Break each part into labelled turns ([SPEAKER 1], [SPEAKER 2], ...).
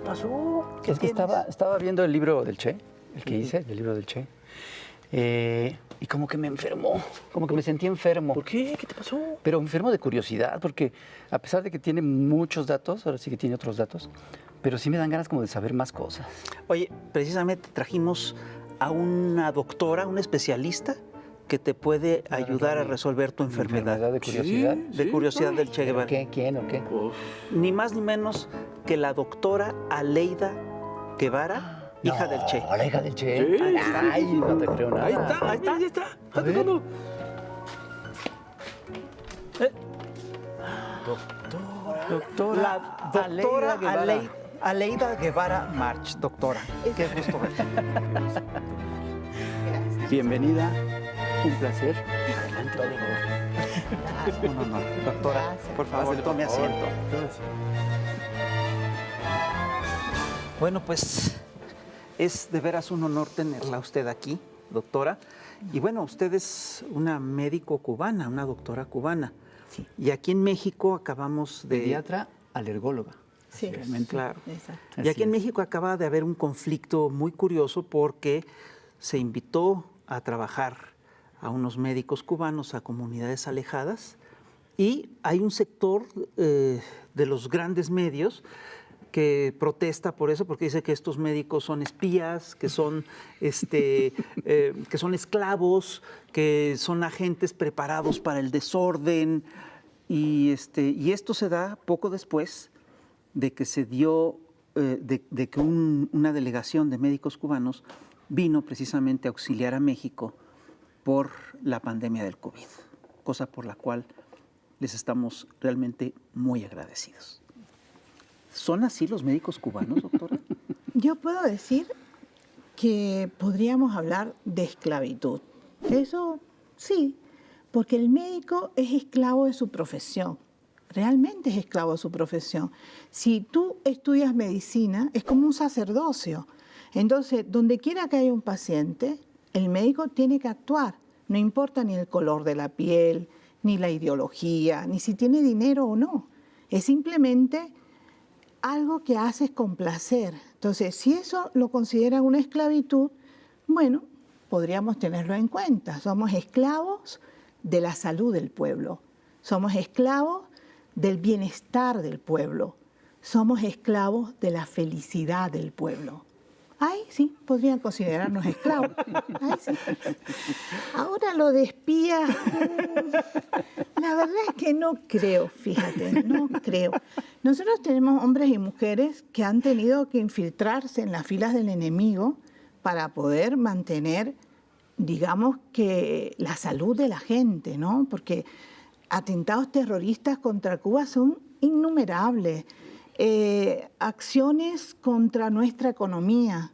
[SPEAKER 1] pasó? ¿Qué
[SPEAKER 2] Es que
[SPEAKER 1] tienes?
[SPEAKER 2] estaba viendo el libro del Che, el que hice, el libro del Che, y como que me enfermó, como que me sentí enfermo.
[SPEAKER 1] ¿Por qué? ¿Qué te pasó?
[SPEAKER 2] Pero enfermo de curiosidad, porque a pesar de que tiene muchos datos, ahora sí que tiene otros datos, pero sí me dan ganas como de saber más cosas.
[SPEAKER 1] Oye, precisamente trajimos a una doctora, una especialista, que te puede ayudar a resolver tu enfermedad.
[SPEAKER 2] ¿De curiosidad?
[SPEAKER 1] De curiosidad del Che
[SPEAKER 2] ¿Pero
[SPEAKER 1] Guevara.
[SPEAKER 2] qué? ¿Quién o qué?
[SPEAKER 1] Ni más ni menos que la doctora Aleida Guevara, hija del Che.
[SPEAKER 2] La hija del Che.
[SPEAKER 3] Sí.
[SPEAKER 2] Ay, no te creo nada.
[SPEAKER 3] Ahí está,
[SPEAKER 1] Ahí está.
[SPEAKER 3] ya está.
[SPEAKER 2] A
[SPEAKER 3] Está
[SPEAKER 2] ver.
[SPEAKER 3] tocando.
[SPEAKER 2] Doctora.
[SPEAKER 1] La doctora
[SPEAKER 2] Aleida Guevara.
[SPEAKER 1] Aleida Guevara March, doctora. Qué gusto verte.
[SPEAKER 2] Bienvenida, un placer. Adelante,
[SPEAKER 1] Un honor. Doctora,
[SPEAKER 4] Gracias.
[SPEAKER 1] por favor, tome asiento. Bueno, pues es de veras un honor tenerla a usted aquí, doctora. Y bueno, usted es una médico cubana, una doctora cubana.
[SPEAKER 4] Sí.
[SPEAKER 1] Y aquí en México acabamos de...
[SPEAKER 2] Pediatra, alergóloga.
[SPEAKER 4] Sí,
[SPEAKER 2] Realmente.
[SPEAKER 1] Claro.
[SPEAKER 4] exacto.
[SPEAKER 1] Y aquí
[SPEAKER 2] Así
[SPEAKER 1] en
[SPEAKER 2] es.
[SPEAKER 1] México acaba de haber un conflicto muy curioso porque se invitó a trabajar a unos médicos cubanos a comunidades alejadas y hay un sector de los grandes medios que protesta por eso, porque dice que estos médicos son espías, que son, que son esclavos, que son agentes preparados para el desorden. Y esto se da poco después de que se dio, de que una delegación de médicos cubanos vino precisamente a auxiliar a México por la pandemia del COVID, cosa por la cual les estamos realmente muy agradecidos. ¿Son así los médicos cubanos, doctora?
[SPEAKER 4] Yo puedo decir que podríamos hablar de esclavitud. Eso sí, porque el médico es esclavo de su profesión. Realmente es esclavo de su profesión. Si tú estudias medicina, es como un sacerdocio. Entonces, donde quiera que haya un paciente, el médico tiene que actuar. No importa ni el color de la piel, ni la ideología, ni si tiene dinero o no. Es simplemente algo que haces con placer. Entonces, si eso lo consideran una esclavitud, bueno, podríamos tenerlo en cuenta. Somos esclavos de la salud del pueblo. Somos esclavos del bienestar del pueblo. Somos esclavos de la felicidad del pueblo. Ay, sí, podrían considerarnos esclavos. Ay, sí. Ahora lo de espía, la verdad es que no creo, fíjate, no creo. Nosotros tenemos hombres y mujeres que han tenido que infiltrarse en las filas del enemigo para poder mantener, digamos, que la salud de la gente, ¿no? Porque atentados terroristas contra Cuba son innumerables. Acciones contra nuestra economía,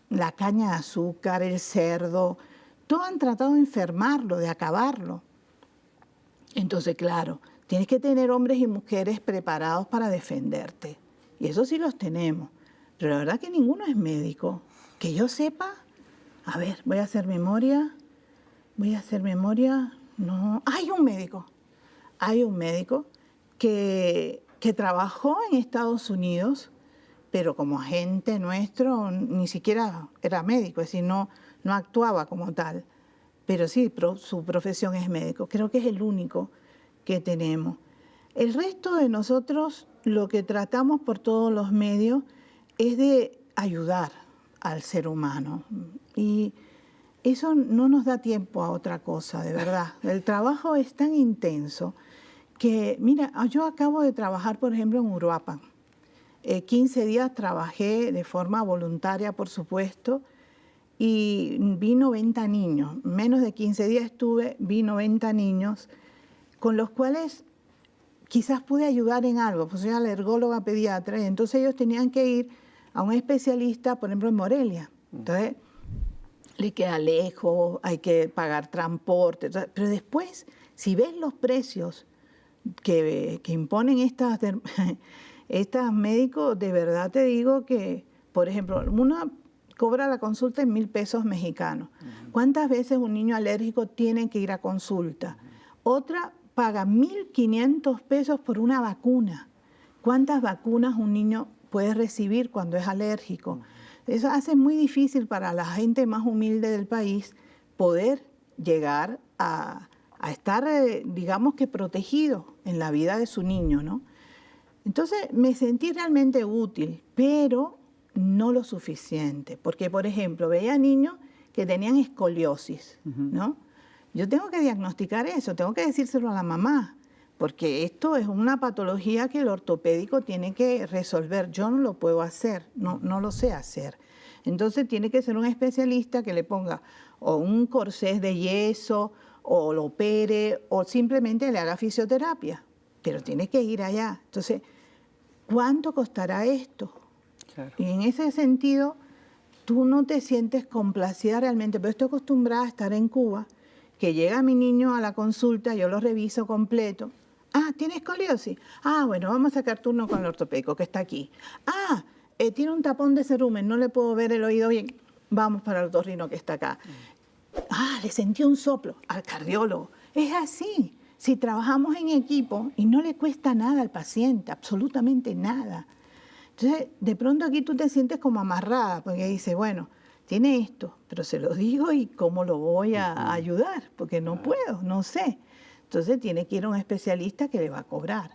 [SPEAKER 4] la caña de azúcar, el cerdo, todo han tratado de enfermarlo, de acabarlo. Entonces, claro, tienes que tener hombres y mujeres preparados para defenderte. Y eso sí los tenemos. Pero la verdad que ninguno es médico. Que yo sepa, a ver, voy a hacer memoria, no, hay un médico que trabajó en Estados Unidos, pero como agente nuestro ni siquiera era médico, es decir, no actuaba como tal. Pero sí, su profesión es médico. Creo que es el único que tenemos. El resto de nosotros lo que tratamos por todos los medios es de ayudar al ser humano. Y eso no nos da tiempo a otra cosa, de verdad. El trabajo es tan intenso que, mira, yo acabo de trabajar, por ejemplo, en Uruapan. 15 días trabajé de forma voluntaria, por supuesto, y vi 90 niños. Menos de 15 días estuve, vi 90 niños, con los cuales quizás pude ayudar en algo, pues soy alergóloga pediatra, y entonces ellos tenían que ir a un especialista, por ejemplo, en Morelia. Entonces, le queda lejos, hay que pagar transporte, pero después, si ves los precios que imponen estas médicos, de verdad te digo que, por ejemplo, una cobra la consulta en 1,000 pesos mexicanos. ¿Cuántas veces un niño alérgico tiene que ir a consulta? Otra paga 1,500 pesos por una vacuna. ¿Cuántas vacunas un niño puede recibir cuando es alérgico. Eso hace muy difícil para la gente más humilde del país poder llegar a estar, digamos que protegido en la vida de su niño, ¿no? Entonces me sentí realmente útil, pero no lo suficiente, porque por ejemplo veía niños que tenían escoliosis, ¿no? Yo tengo que diagnosticar eso, tengo que decírselo a la mamá, porque esto es una patología que el ortopédico tiene que resolver. Yo no lo puedo hacer, no lo sé hacer. Entonces tiene que ser un especialista que le ponga o un corsés de yeso, o lo opere, o simplemente le haga fisioterapia. Pero tiene que ir allá. Entonces, ¿cuánto costará esto?
[SPEAKER 2] Claro.
[SPEAKER 4] Y en ese sentido, tú no te sientes complacida realmente, pero estoy acostumbrada a estar en Cuba, que llega mi niño a la consulta, yo lo reviso completo. Ah, ¿tiene escoliosis? Ah, bueno, vamos a sacar turno con el ortopédico que está aquí. Ah, tiene un tapón de cerumen, no le puedo ver el oído bien. Vamos para el otorrino que está acá. Ah, le sentí un soplo al cardiólogo. Es así. Si trabajamos en equipo y no le cuesta nada al paciente, absolutamente nada. Entonces, de pronto aquí tú te sientes como amarrada, porque dices, bueno, tiene esto, pero se lo digo y cómo lo voy a ayudar, porque no puedo, no sé. Entonces tiene que ir a un especialista que le va a cobrar.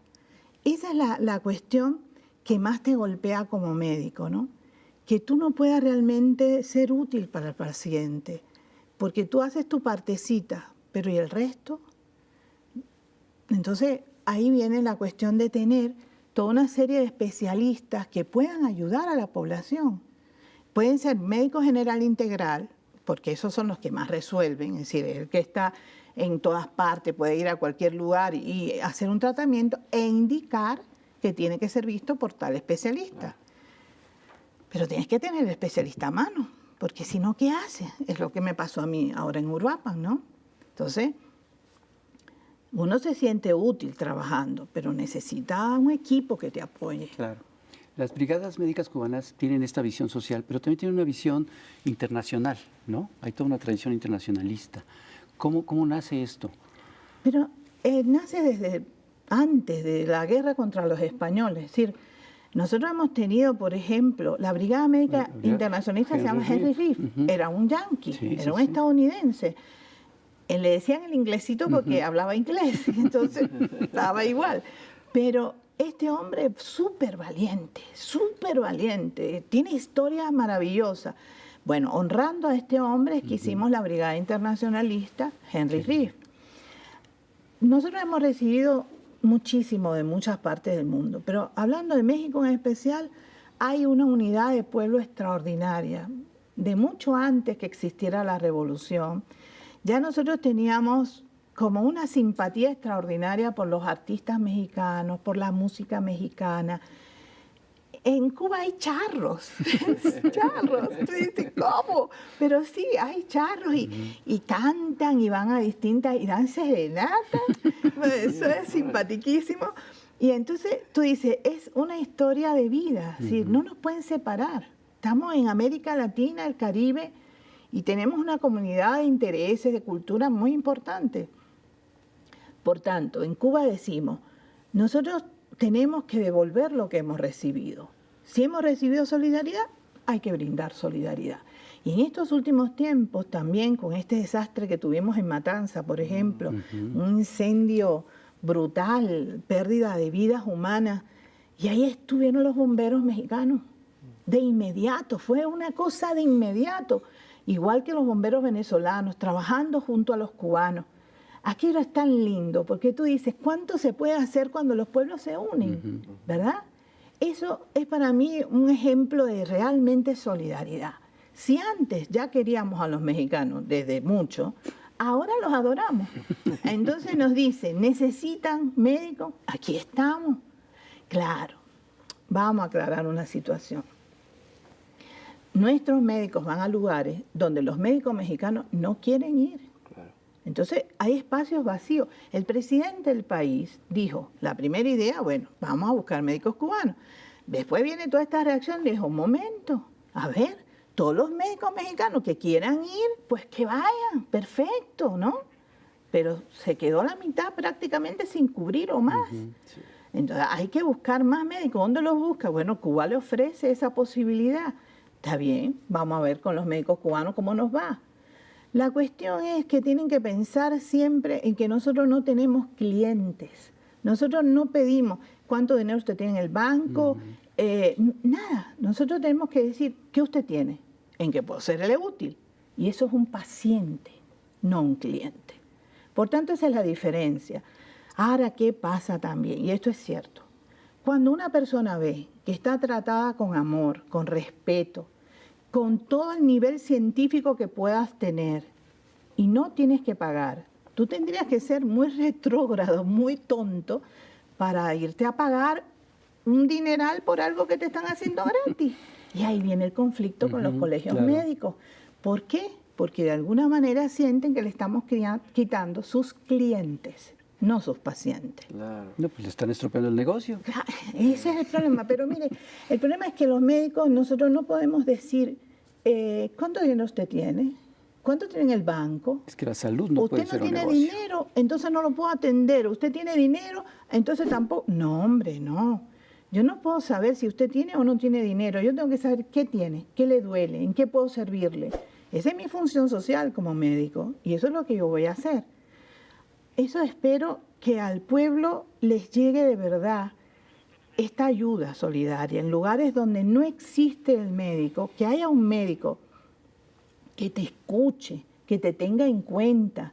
[SPEAKER 4] Esa es la cuestión que más te golpea como médico, ¿no? Que tú no puedas realmente ser útil para el paciente, porque tú haces tu partecita, pero ¿y el resto? Entonces ahí viene la cuestión de tener toda una serie de especialistas que puedan ayudar a la población. Pueden ser médico general integral, porque esos son los que más resuelven, es decir, el que está en todas partes, puede ir a cualquier lugar y hacer un tratamiento e indicar que tiene que ser visto por tal especialista. Pero tienes que tener el especialista a mano, porque si no, ¿qué haces? Es lo que me pasó a mí ahora en Uruapan, ¿no? Entonces, uno se siente útil trabajando, pero necesita un equipo que te apoye.
[SPEAKER 2] Claro. Las brigadas médicas cubanas tienen esta visión social, pero también tienen una visión internacional, ¿no? Hay toda una tradición internacionalista. ¿Cómo nace esto?
[SPEAKER 4] Pero nace desde antes de la guerra contra los españoles. Es decir, nosotros hemos tenido, por ejemplo, la Brigada Médica Internacionalista se llama Henry Reef. Era un yanqui, era un estadounidense. Él le decían el inglesito porque hablaba inglés, entonces estaba igual. Pero este hombre súper valiente, tiene historias maravillosas. Bueno, honrando a este hombre es que hicimos la Brigada Internacionalista Henry Reef. Nosotros hemos recibido muchísimo de muchas partes del mundo, pero hablando de México en especial, hay una unidad de pueblo extraordinaria. De mucho antes que existiera la revolución, ya nosotros teníamos como una simpatía extraordinaria por los artistas mexicanos, por la música mexicana. En Cuba hay charros, charros. Tú dices, ¿cómo? Pero sí, hay charros y cantan y van a distintas, y dan serenatas. Eso es simpatiquísimo. Y entonces tú dices, es una historia de vida, ¿sí? No nos pueden separar. Estamos en América Latina, el Caribe, y tenemos una comunidad de intereses, de cultura muy importante. Por tanto, en Cuba decimos, nosotros tenemos que devolver lo que hemos recibido. Si hemos recibido solidaridad, hay que brindar solidaridad. Y en estos últimos tiempos, también con este desastre que tuvimos en Matanza, por ejemplo, un incendio brutal, pérdida de vidas humanas, y ahí estuvieron los bomberos mexicanos, de inmediato, fue una cosa de inmediato, igual que los bomberos venezolanos, trabajando junto a los cubanos. Aquello es tan lindo, porque tú dices, ¿cuánto se puede hacer cuando los pueblos se unen? ¿Verdad? Eso es para mí un ejemplo de realmente solidaridad. Si antes ya queríamos a los mexicanos desde mucho, ahora los adoramos. Entonces nos dicen, ¿necesitan médicos? Aquí estamos. Claro, vamos a aclarar una situación. Nuestros médicos van a lugares donde los médicos mexicanos no quieren ir. Entonces, hay espacios vacíos. El presidente del país dijo, la primera idea, bueno, vamos a buscar médicos cubanos. Después viene toda esta reacción, dijo, un momento, a ver, todos los médicos mexicanos que quieran ir, pues que vayan, perfecto, ¿no? Pero se quedó la mitad prácticamente sin cubrir o más. Entonces hay que buscar más médicos. ¿Dónde los busca? Bueno, Cuba le ofrece esa posibilidad. Está bien, vamos a ver con los médicos cubanos cómo nos va. La cuestión es que tienen que pensar siempre en que nosotros no tenemos clientes. Nosotros no pedimos cuánto dinero usted tiene en el banco, nada. Nosotros tenemos que decir qué usted tiene, en qué puedo serle útil. Y eso es un paciente, no un cliente. Por tanto, esa es la diferencia. Ahora, ¿qué pasa también? Y esto es cierto. Cuando una persona ve que está tratada con amor, con respeto, con todo el nivel científico que puedas tener y no tienes que pagar, tú tendrías que ser muy retrógrado, muy tonto para irte a pagar un dineral por algo que te están haciendo gratis. Y ahí viene el conflicto con los colegios médicos. ¿Por qué? Porque de alguna manera sienten que le estamos quitando sus clientes, no sus pacientes.
[SPEAKER 2] Claro. No, pues le están estropeando el negocio.
[SPEAKER 4] Claro, ese es el problema. Pero mire, el problema es que los médicos, nosotros no podemos decir, ¿cuánto dinero usted tiene? ¿Cuánto tiene en el banco?
[SPEAKER 2] Es que la salud no puede ser un negocio.
[SPEAKER 4] Usted no tiene dinero, entonces no lo puedo atender. Usted tiene dinero, entonces tampoco. No, hombre, no. Yo no puedo saber si usted tiene o no tiene dinero. Yo tengo que saber qué tiene, qué le duele, en qué puedo servirle. Esa es mi función social como médico y eso es lo que yo voy a hacer. Eso espero que al pueblo les llegue de verdad esta ayuda solidaria en lugares donde no existe el médico, que haya un médico que te escuche, que te tenga en cuenta,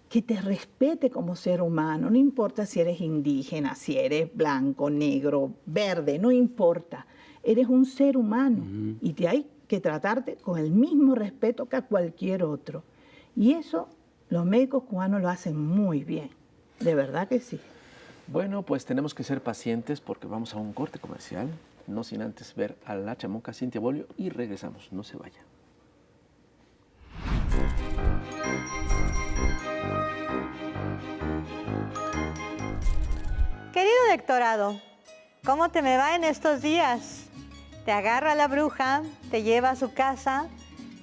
[SPEAKER 4] que te respete como ser humano. No importa si eres indígena, si eres blanco, negro, verde, no importa. Eres un ser humano y te hay que tratarte con el mismo respeto que a cualquier otro. Y eso los médicos cubanos lo hacen muy bien, de verdad que sí.
[SPEAKER 3] Bueno, pues tenemos que ser pacientes porque vamos a un corte comercial, no sin antes ver a la chamuca Cintia Bolio y regresamos, no se vaya.
[SPEAKER 5] Querido lectorado, ¿cómo te me va en estos días? Te agarra la bruja, te lleva a su casa,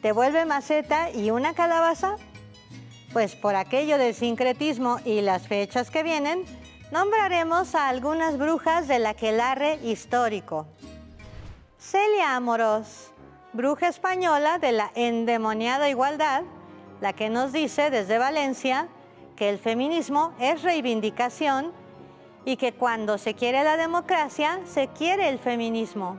[SPEAKER 5] te vuelve maceta y una calabaza. Pues por aquello del sincretismo y las fechas que vienen, nombraremos a algunas brujas del aquelarre histórico. Celia Amorós, bruja española de la endemoniada igualdad, la que nos dice desde Valencia que el feminismo es reivindicación y que cuando se quiere la democracia, se quiere el feminismo.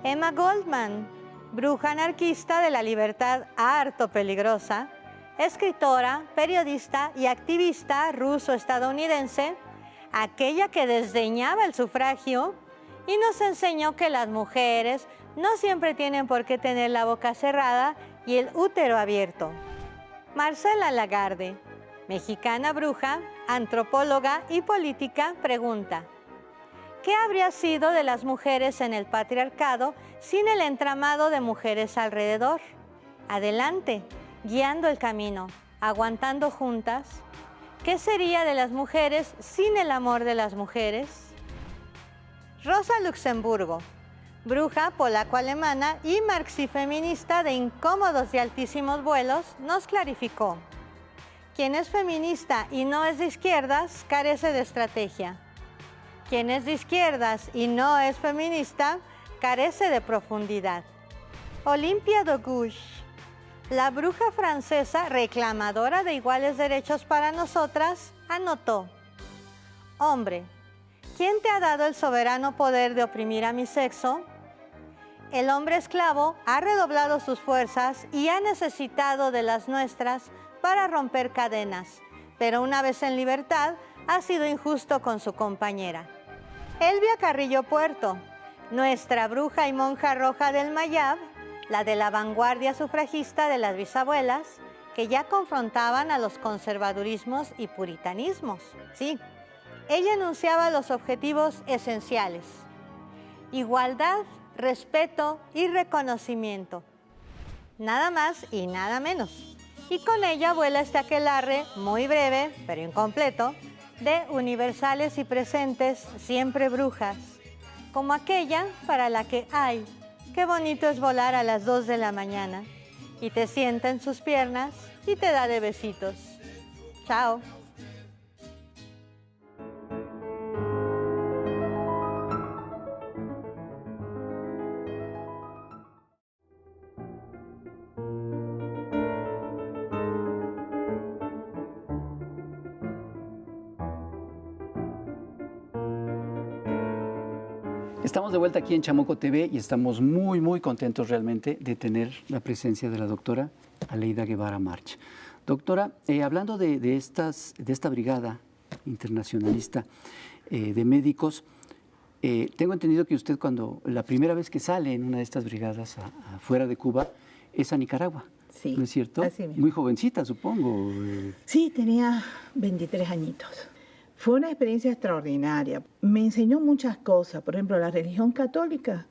[SPEAKER 5] Emma Goldman, bruja anarquista de la libertad harto peligrosa, escritora, periodista y activista ruso-estadounidense, aquella que desdeñaba el sufragio y nos enseñó que las mujeres no siempre tienen por qué tener la boca cerrada y el útero abierto. Marcela Lagarde, mexicana bruja, antropóloga y política, pregunta: ¿qué habría sido de las mujeres en el patriarcado sin el entramado de mujeres alrededor? Adelante, guiando el camino, aguantando juntas. ¿Qué sería de las mujeres sin el amor de las mujeres? Rosa Luxemburgo, bruja polaco-alemana y marxifeminista de incómodos y altísimos vuelos, nos clarificó: quien es feminista y no es de izquierdas carece de estrategia. Quien es de izquierdas y no es feminista carece de profundidad. Olympia de Gouges, la bruja francesa reclamadora de iguales derechos para nosotras, anotó: hombre, ¿quién te ha dado el soberano poder de oprimir a mi sexo? El hombre esclavo ha redoblado sus fuerzas y ha necesitado de las nuestras para romper cadenas, pero una vez en libertad ha sido injusto con su compañera. Elvia Carrillo Puerto, nuestra bruja y monja roja del Mayab, la de la vanguardia sufragista de las bisabuelas, que ya confrontaban a los conservadurismos y puritanismos. Sí, ella enunciaba los objetivos esenciales: igualdad, respeto y reconocimiento. Nada más y nada menos. Y con ella vuela este aquelarre, muy breve, pero incompleto, de universales y presentes, siempre brujas, como aquella para la que, ay, qué bonito es volar a las 2 de la mañana, y te sienta en sus piernas y te da de besitos. Chao.
[SPEAKER 2] Estamos de vuelta aquí en Chamoco TV y estamos muy, muy contentos realmente de tener la presencia de la doctora Aleida Guevara March. Doctora, hablando de esta brigada internacionalista de médicos, tengo entendido que usted cuando la primera vez que sale en una de estas brigadas afuera de Cuba es a Nicaragua.
[SPEAKER 4] Sí,
[SPEAKER 2] ¿No es cierto?
[SPEAKER 4] así mismo.
[SPEAKER 2] Muy jovencita, supongo.
[SPEAKER 4] Sí, tenía 23 añitos. Fue una experiencia extraordinaria. Me enseñó muchas cosas. Por ejemplo, la religión católica.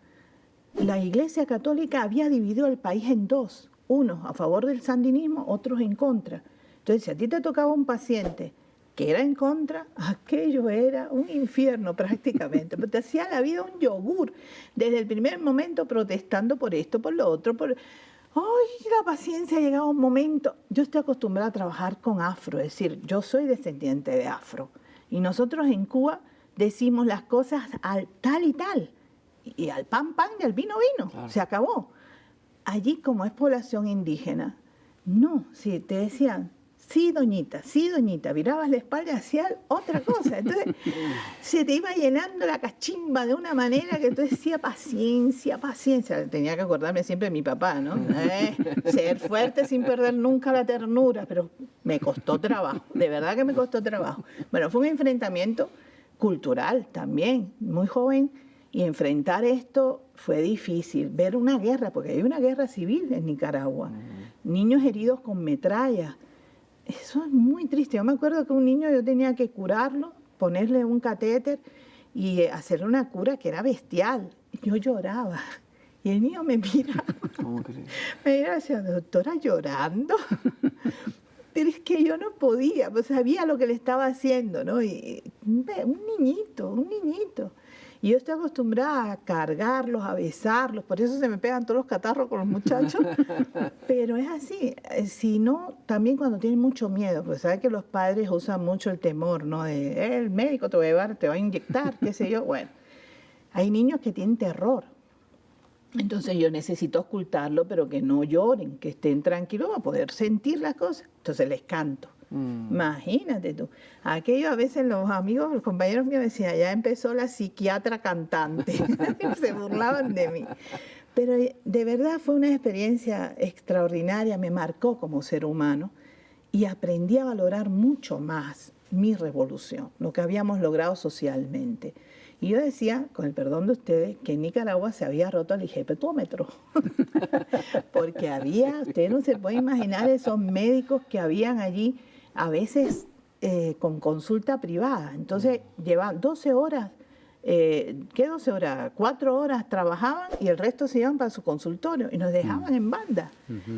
[SPEAKER 4] La Iglesia Católica había dividido el país en dos. Unos a favor del sandinismo, otros en contra. Entonces, si a ti te tocaba un paciente que era en contra, aquello era un infierno prácticamente. Pero te hacía la vida un yogur. Desde el primer momento protestando por esto, por lo otro, por... ¡Ay, la paciencia! Ha llegado un momento. Yo estoy acostumbrada a trabajar con afro, es decir, yo soy descendiente de afro. Y nosotros en Cuba decimos las cosas al tal y tal. Y al pan, pan, y al vino, vino. Claro. Se acabó. Allí, como es población indígena, no, si te decían, sí, doñita, virabas la espalda y hacías otra cosa. Entonces, se te iba llenando la cachimba de una manera que tú decías, paciencia, paciencia. Tenía que acordarme siempre de mi papá, ¿no? Ser fuerte sin perder nunca la ternura, pero me costó trabajo, de verdad que me costó trabajo. Bueno, fue un enfrentamiento cultural también, muy joven, y enfrentar esto fue difícil. Ver una guerra, porque hay una guerra civil en Nicaragua, niños heridos con metralla. Eso es muy triste. Yo me acuerdo que un niño yo tenía que curarlo, ponerle un catéter y hacerle una cura que era bestial. Yo lloraba y el niño me miraba.
[SPEAKER 3] ¿Cómo crees? Me
[SPEAKER 4] miraba y decía, doctora, ¿llorando? Pero es que yo no podía, pues sabía lo que le estaba haciendo, ¿no? Y un niñito. Y yo estoy acostumbrada a cargarlos, a besarlos, por eso se me pegan todos los catarros con los muchachos. Pero es así. Si no, también cuando tienen mucho miedo, pues sabes que los padres usan mucho el temor, ¿no? De, el médico te va a llevar, te va a inyectar, qué sé yo. Bueno, hay niños que tienen terror. Entonces yo necesito ocultarlo, pero que no lloren, que estén tranquilos para poder sentir las cosas. Entonces les canto. Imagínate tú. Aquello a veces los amigos, los compañeros míos decían, ya empezó la psiquiatra cantante. Se burlaban de mí. Pero de verdad fue una experiencia extraordinaria, me marcó como ser humano y aprendí a valorar mucho más mi revolución, lo que habíamos logrado socialmente. Y yo decía, con el perdón de ustedes, que en Nicaragua se había roto el IGP-tómetro. Porque usted no se puede imaginar esos médicos que habían allí, a veces con consulta privada. Entonces, llevaban 12 horas, ¿qué 12 horas? 4 horas trabajaban y el resto se iban para su consultorio y nos dejaban en banda.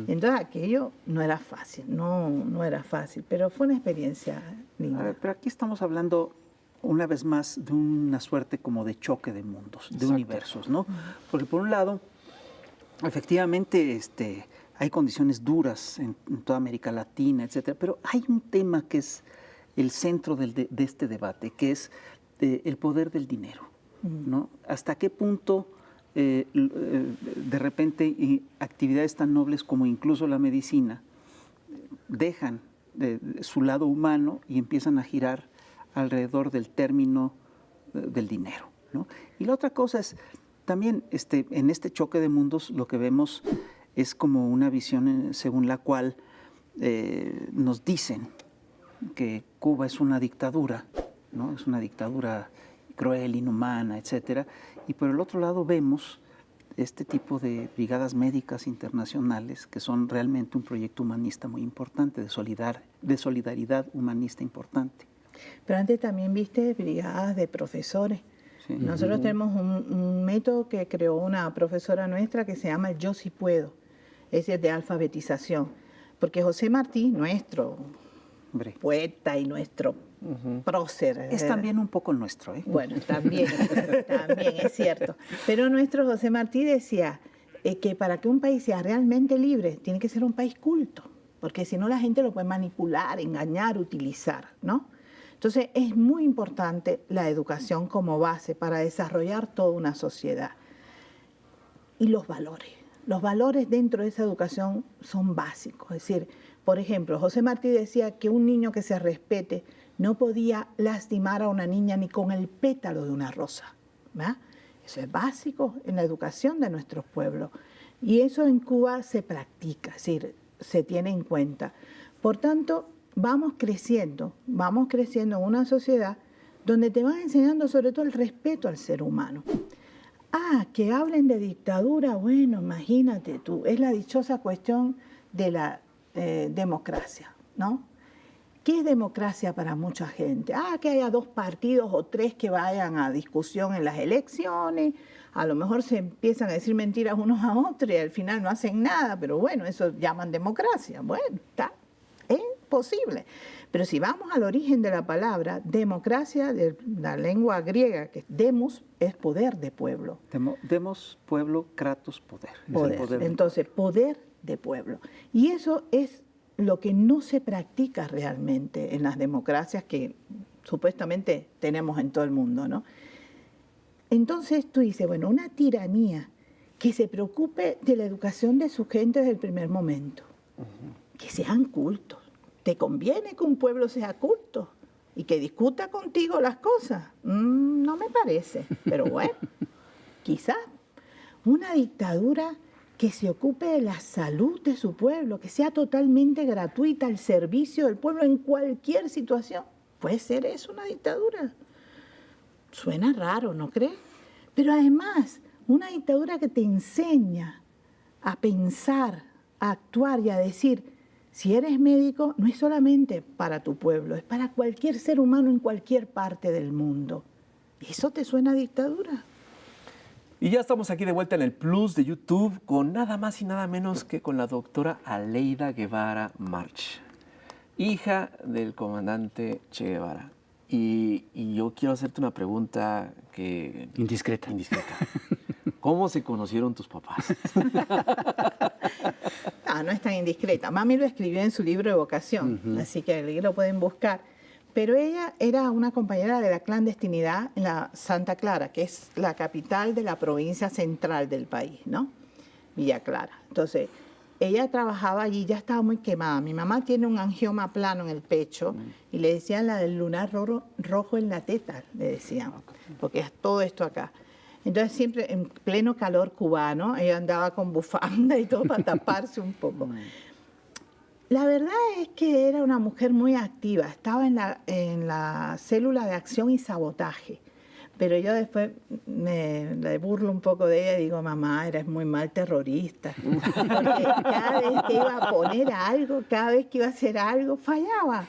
[SPEAKER 4] Entonces, aquello no era fácil, no era fácil, pero fue una experiencia linda.
[SPEAKER 1] A ver, pero aquí estamos hablando una vez más de una suerte como de choque de mundos, de universos, ¿no? Porque por un lado, efectivamente, hay condiciones duras en toda América Latina, etcétera, pero hay un tema que es el centro de este debate, que es el poder del dinero, ¿no? ¿Hasta qué punto de repente actividades tan nobles como incluso la medicina dejan su lado humano y empiezan a girar alrededor del término del dinero, ¿no? Y la otra cosa es, también en este choque de mundos lo que vemos es como una visión según la cual nos dicen que Cuba es una dictadura, ¿no? Es una dictadura cruel, inhumana, etcétera. Y por el otro lado vemos este tipo de brigadas médicas internacionales que son realmente un proyecto humanista muy importante, de solidaridad humanista importante.
[SPEAKER 4] Pero antes también viste brigadas de profesores. Sí. Nosotros tenemos un método que creó una profesora nuestra que se llama el Yo Sí Puedo, es decir, de alfabetización. Porque José Martí, nuestro poeta y nuestro prócer.
[SPEAKER 1] Es también un poco nuestro, ¿eh?
[SPEAKER 4] Bueno, también es cierto. Pero nuestro José Martí decía que para que un país sea realmente libre, tiene que ser un país culto, porque si no la gente lo puede manipular, engañar, utilizar, ¿no? Entonces, es muy importante la educación como base para desarrollar toda una sociedad. Y los valores dentro de esa educación son básicos. Es decir, por ejemplo, José Martí decía que un niño que se respete no podía lastimar a una niña ni con el pétalo de una rosa, ¿verdad? Eso es básico en la educación de nuestros pueblos. Y eso en Cuba se practica, es decir, se tiene en cuenta. Por tanto, vamos creciendo en una sociedad donde te van enseñando sobre todo el respeto al ser humano. Que hablen de dictadura, bueno, imagínate tú, es la dichosa cuestión de la democracia, ¿no? ¿Qué es democracia para mucha gente? Que haya 2 partidos o 3 que vayan a discusión en las elecciones, a lo mejor se empiezan a decir mentiras unos a otros y al final no hacen nada, pero bueno, eso llaman democracia. Bueno, está, es posible. Pero si vamos al origen de la palabra, democracia, de la lengua griega, que es demos, es poder de pueblo.
[SPEAKER 1] Demos, pueblo, kratos, poder.
[SPEAKER 4] Poder. Entonces, poder de pueblo. Y eso es lo que no se practica realmente en las democracias que supuestamente tenemos en todo el mundo, ¿no? Entonces tú dices, bueno, una tiranía que se preocupe de la educación de su gente desde el primer momento, que sean cultos. ¿Te conviene que un pueblo sea culto y que discuta contigo las cosas? No me parece, pero bueno, quizás una dictadura que se ocupe de la salud de su pueblo, que sea totalmente gratuita al servicio del pueblo en cualquier situación. ¿Puede ser eso una dictadura? Suena raro, ¿no crees? Pero además, una dictadura que te enseña a pensar, a actuar y a decir, si eres médico, no es solamente para tu pueblo, es para cualquier ser humano en cualquier parte del mundo. ¿Eso te suena a dictadura?
[SPEAKER 3] Y ya estamos aquí de vuelta en el Plus de YouTube con nada más y nada menos que con la doctora Aleida Guevara March, hija del comandante Che Guevara. Y yo quiero hacerte una pregunta que...
[SPEAKER 2] Indiscreta.
[SPEAKER 3] ¿Cómo se conocieron tus papás?
[SPEAKER 4] No es tan indiscreta. Mami lo escribió en su libro de vocación, así que ahí lo pueden buscar. Pero ella era una compañera de la clandestinidad en la Santa Clara, que es la capital de la provincia central del país, ¿no? Villa Clara. Entonces, ella trabajaba allí, ya estaba muy quemada. Mi mamá tiene un angioma plano en el pecho y le decían la del lunar rojo en la teta, le decían, porque es todo esto acá. Entonces siempre en pleno calor cubano, ella andaba con bufanda y todo para taparse un poco. La verdad es que era una mujer muy activa, estaba en la célula de acción y sabotaje. Pero yo después me burlo un poco de ella y digo, mamá, eres muy mal terrorista. Porque cada vez que iba a poner algo, cada vez que iba a hacer algo, fallaba.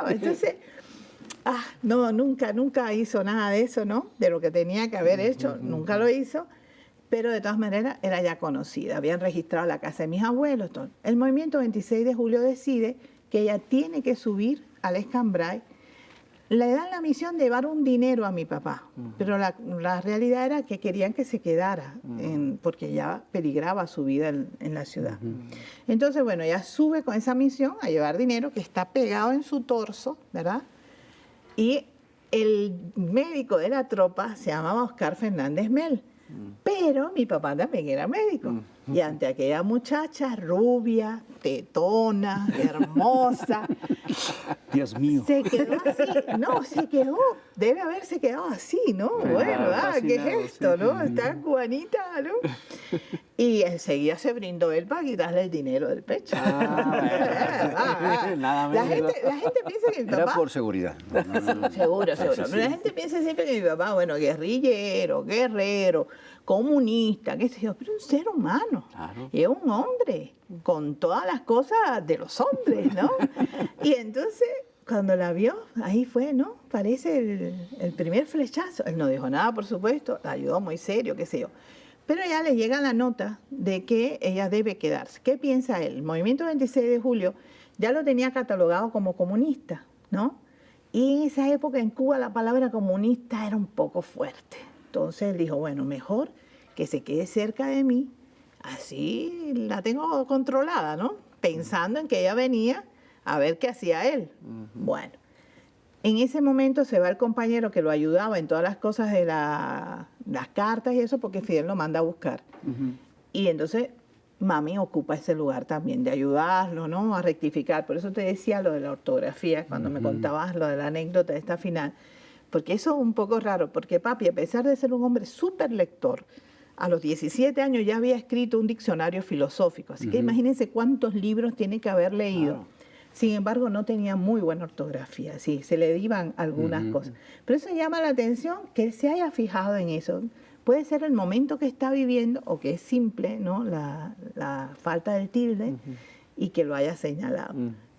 [SPEAKER 4] Entonces, no, nunca hizo nada de eso, ¿no? De lo que tenía que haber hecho, nunca lo hizo. Pero de todas maneras era ya conocida. Habían registrado la casa de mis abuelos. Todo. El movimiento 26 de julio decide que ella tiene que subir al Escambray. Le dan la misión de llevar un dinero a mi papá, pero la realidad era que querían que se quedara, porque ya peligraba su vida en la ciudad. Entonces, bueno, ella sube con esa misión a llevar dinero que está pegado en su torso, ¿verdad? Y el médico de la tropa se llamaba Oscar Fernández Mel, pero mi papá también era médico. Y ante aquella muchacha rubia, tetona, hermosa,
[SPEAKER 2] Dios mío.
[SPEAKER 4] se quedó así, debe haberse quedado así, ¿no? Bueno, ¿qué es esto, no? Está cubanita, ¿no? Y enseguida se brindó él para quitarle el dinero del pecho.
[SPEAKER 2] Nada
[SPEAKER 4] La gente piensa que mi papá...
[SPEAKER 6] Era por seguridad.
[SPEAKER 4] Seguro. Pero la gente piensa siempre que mi papá, bueno, guerrillero, guerrero, comunista, qué sé yo, pero un ser humano.
[SPEAKER 2] Claro.
[SPEAKER 4] Y es un hombre, con todas las cosas de los hombres, ¿no? Y entonces, cuando la vio, ahí fue, ¿no? Parece el primer flechazo. Él no dijo nada, por supuesto, la ayudó muy serio, qué sé yo. Pero ya le llega la nota de que ella debe quedarse. ¿Qué piensa él? El movimiento 26 de julio ya lo tenía catalogado como comunista, ¿no? Y en esa época en Cuba la palabra comunista era un poco fuerte. Entonces él dijo, bueno, mejor que se quede cerca de mí, así la tengo controlada, ¿no? Pensando en que ella venía a ver qué hacía él. Bueno, en ese momento se va el compañero que lo ayudaba en todas las cosas de las cartas y eso, porque Fidel lo manda a buscar. Y entonces mami ocupa ese lugar también de ayudarlo, ¿no? A rectificar. Por eso te decía lo de la ortografía, cuando me contabas lo de la anécdota de esta final. porque eso es un poco raro, porque papi, a pesar de ser un hombre súper lector, a los 17 años ya había escrito un diccionario filosófico, así que imagínense cuántos libros tiene que haber leído.
[SPEAKER 2] Claro.
[SPEAKER 4] Sin embargo, no tenía muy buena ortografía, sí, se le iban algunas cosas. Pero eso llama la atención que él se haya fijado en eso. Puede ser el momento que está viviendo o que es simple, ¿no? La falta del tilde y que lo haya señalado.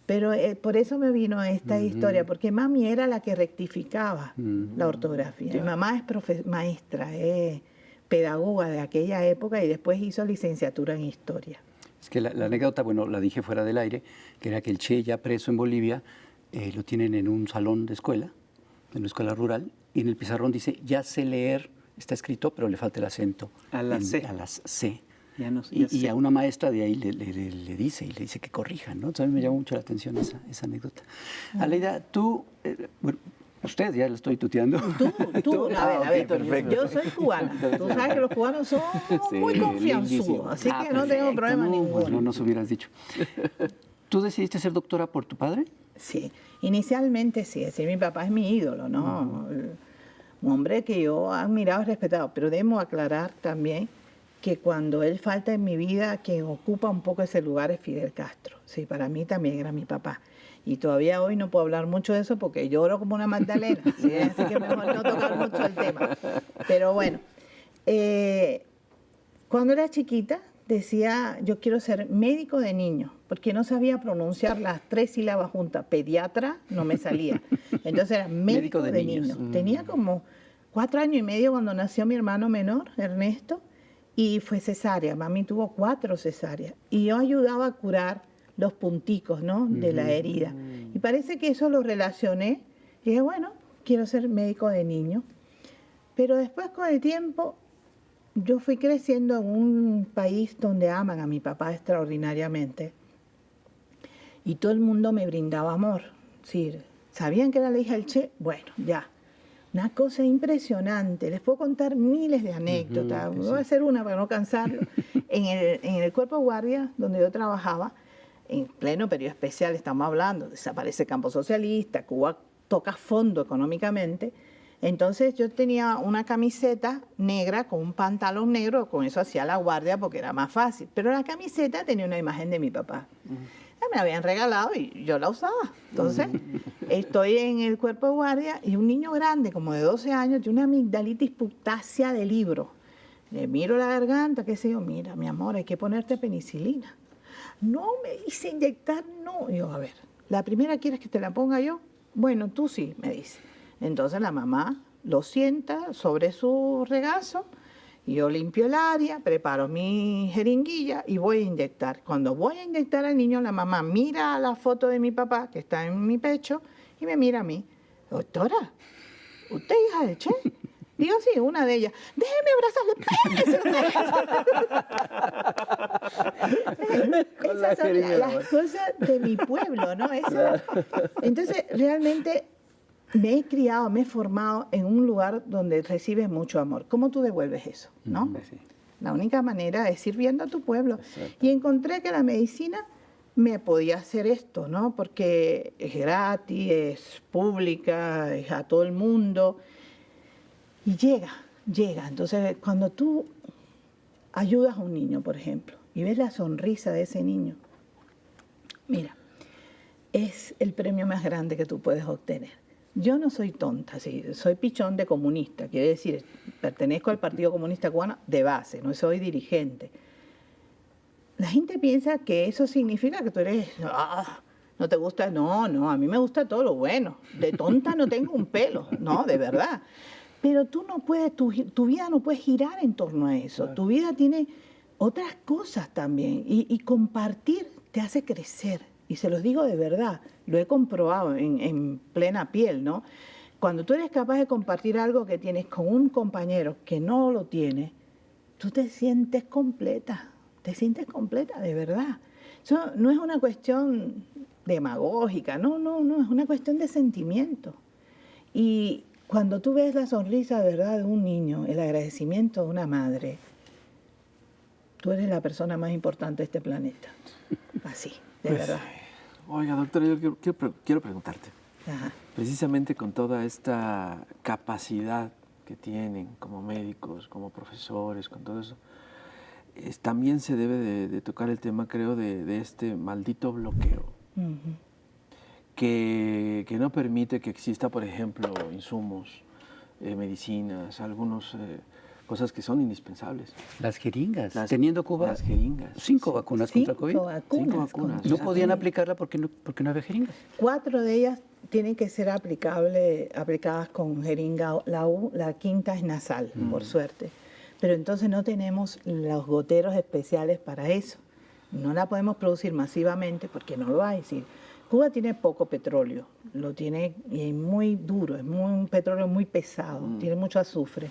[SPEAKER 4] Pero por eso me vino esta historia, porque mami era la que rectificaba la ortografía. Mi mamá es maestra, es pedagoga de aquella época y después hizo licenciatura en historia.
[SPEAKER 2] Es que la anécdota, bueno, la dije fuera del aire, que era que el Che, ya preso en Bolivia, lo tienen en un salón de escuela, en una escuela rural, y en el pizarrón dice, ya sé leer, está escrito, pero le falta el acento.
[SPEAKER 1] A la C.
[SPEAKER 2] A las C.
[SPEAKER 1] Ya no,
[SPEAKER 2] Y a una maestra de ahí le dice que corrijan, ¿no? Entonces a mí me llamó mucho la atención esa anécdota. Aleida, tú, bueno, usted, ya lo estoy tuteando.
[SPEAKER 4] Tú, a ver,
[SPEAKER 3] perfecto.
[SPEAKER 4] yo soy cubana. Tú sabes que los cubanos son muy confianzudos, así que no tengo problema ninguno.
[SPEAKER 2] Pues no nos hubieras dicho. ¿Tú decidiste ser doctora por tu padre?
[SPEAKER 4] Sí, inicialmente sí, es decir, mi papá es mi ídolo, ¿no? Un hombre que yo he admirado y respetado, pero debo aclarar también que cuando él falta en mi vida, quien ocupa un poco ese lugar es Fidel Castro. Sí, para mí también era mi papá. Y todavía hoy no puedo hablar mucho de eso porque lloro como una Magdalena, ¿sí? Así que mejor no tocar mucho el tema. Pero bueno, cuando era chiquita decía, yo quiero ser médico de niños, porque no sabía pronunciar las 3 sílabas juntas. Pediatra no me salía. Entonces era médico de niños. Tenía como 4 años y medio cuando nació mi hermano menor, Ernesto, y fue cesárea. Mami tuvo 4 cesáreas. Y yo ayudaba a curar los punticos, ¿no? De la herida. Y parece que eso lo relacioné. Y dije, bueno, quiero ser médico de niños. Pero después con el tiempo, yo fui creciendo en un país donde aman a mi papá extraordinariamente. Y todo el mundo me brindaba amor. Sí, ¿sabían que era la hija del Che? Bueno, ya. Una cosa impresionante. Les puedo contar miles de anécdotas. Voy a hacer una para no cansarlo. En el cuerpo de guardia donde yo trabajaba, en pleno periodo especial estamos hablando, desaparece el campo socialista, Cuba toca fondo económicamente. Entonces yo tenía una camiseta negra con un pantalón negro, con eso hacía la guardia porque era más fácil. Pero la camiseta tenía una imagen de mi papá. Me la habían regalado y yo la usaba. Entonces estoy en el cuerpo de guardia y un niño grande, como de 12 años, tiene una amigdalitis puctácea de libro. Le miro la garganta, qué sé yo, mira, mi amor, hay que ponerte penicilina. No, me dice inyectar, no. Y yo, a ver, ¿la primera quieres que te la ponga yo? Bueno, tú sí, me dice. Entonces la mamá lo sienta sobre su regazo y yo limpio el área, preparo mi jeringuilla y voy a inyectar. Cuando voy a inyectar al niño, la mamá mira la foto de mi papá, que está en mi pecho, y me mira a mí. Doctora, ¿usted es hija del Che? Digo, sí, una de ellas. Déjeme abrazarle. Esas son las cosas de mi pueblo, ¿no? Entonces, realmente me he criado, me he formado en un lugar donde recibes mucho amor. ¿Cómo tú devuelves eso, no?
[SPEAKER 2] Sí.
[SPEAKER 4] La única manera es sirviendo a tu pueblo. Y encontré que la medicina me podía hacer esto, ¿no? Porque es gratis, es pública, es a todo el mundo. Y llega. Entonces, cuando tú ayudas a un niño, por ejemplo, y ves la sonrisa de ese niño, mira, es el premio más grande que tú puedes obtener. Yo no soy tonta, sí, soy pichón de comunista, quiere decir, pertenezco al Partido Comunista Cubano de base, no soy dirigente. La gente piensa que eso significa que tú eres, no te gusta, no, a mí me gusta todo lo bueno, de tonta no tengo un pelo, no, de verdad. Pero tú no puedes, tu vida no puede girar en torno a eso. Claro. Tu vida tiene otras cosas también. Y compartir te hace crecer. Y se los digo de verdad, lo he comprobado en plena piel, ¿no? Cuando tú eres capaz de compartir algo que tienes con un compañero que no lo tiene, tú te sientes completa, de verdad. Eso no es una cuestión demagógica, no, es una cuestión de sentimiento. Y cuando tú ves la sonrisa de verdad de un niño, el agradecimiento de una madre, tú eres la persona más importante de este planeta. Así, de verdad.
[SPEAKER 3] Oiga, doctora, yo quiero preguntarte.
[SPEAKER 4] Ajá.
[SPEAKER 3] Precisamente con toda esta capacidad que tienen como médicos, como profesores, con todo eso, también se debe de tocar el tema, creo, de este maldito bloqueo
[SPEAKER 4] Ujú.
[SPEAKER 3] que no permite que exista, por ejemplo, insumos, medicinas, algunas cosas que son indispensables.
[SPEAKER 2] Las jeringas. Teniendo Cuba
[SPEAKER 3] Las jeringas.
[SPEAKER 2] 5 vacunas contra COVID.
[SPEAKER 4] 5 vacunas.
[SPEAKER 3] 5 vacunas.
[SPEAKER 4] contra
[SPEAKER 2] No podían
[SPEAKER 4] COVID.
[SPEAKER 2] aplicarla porque no había jeringas.
[SPEAKER 4] 4 de ellas tienen que ser aplicadas con jeringa. La quinta es nasal, por suerte. Pero entonces no tenemos los goteros especiales para eso. No la podemos producir masivamente porque no lo hay. Sí. Cuba tiene poco petróleo, lo tiene y es muy duro, un petróleo muy pesado, tiene mucho azufre.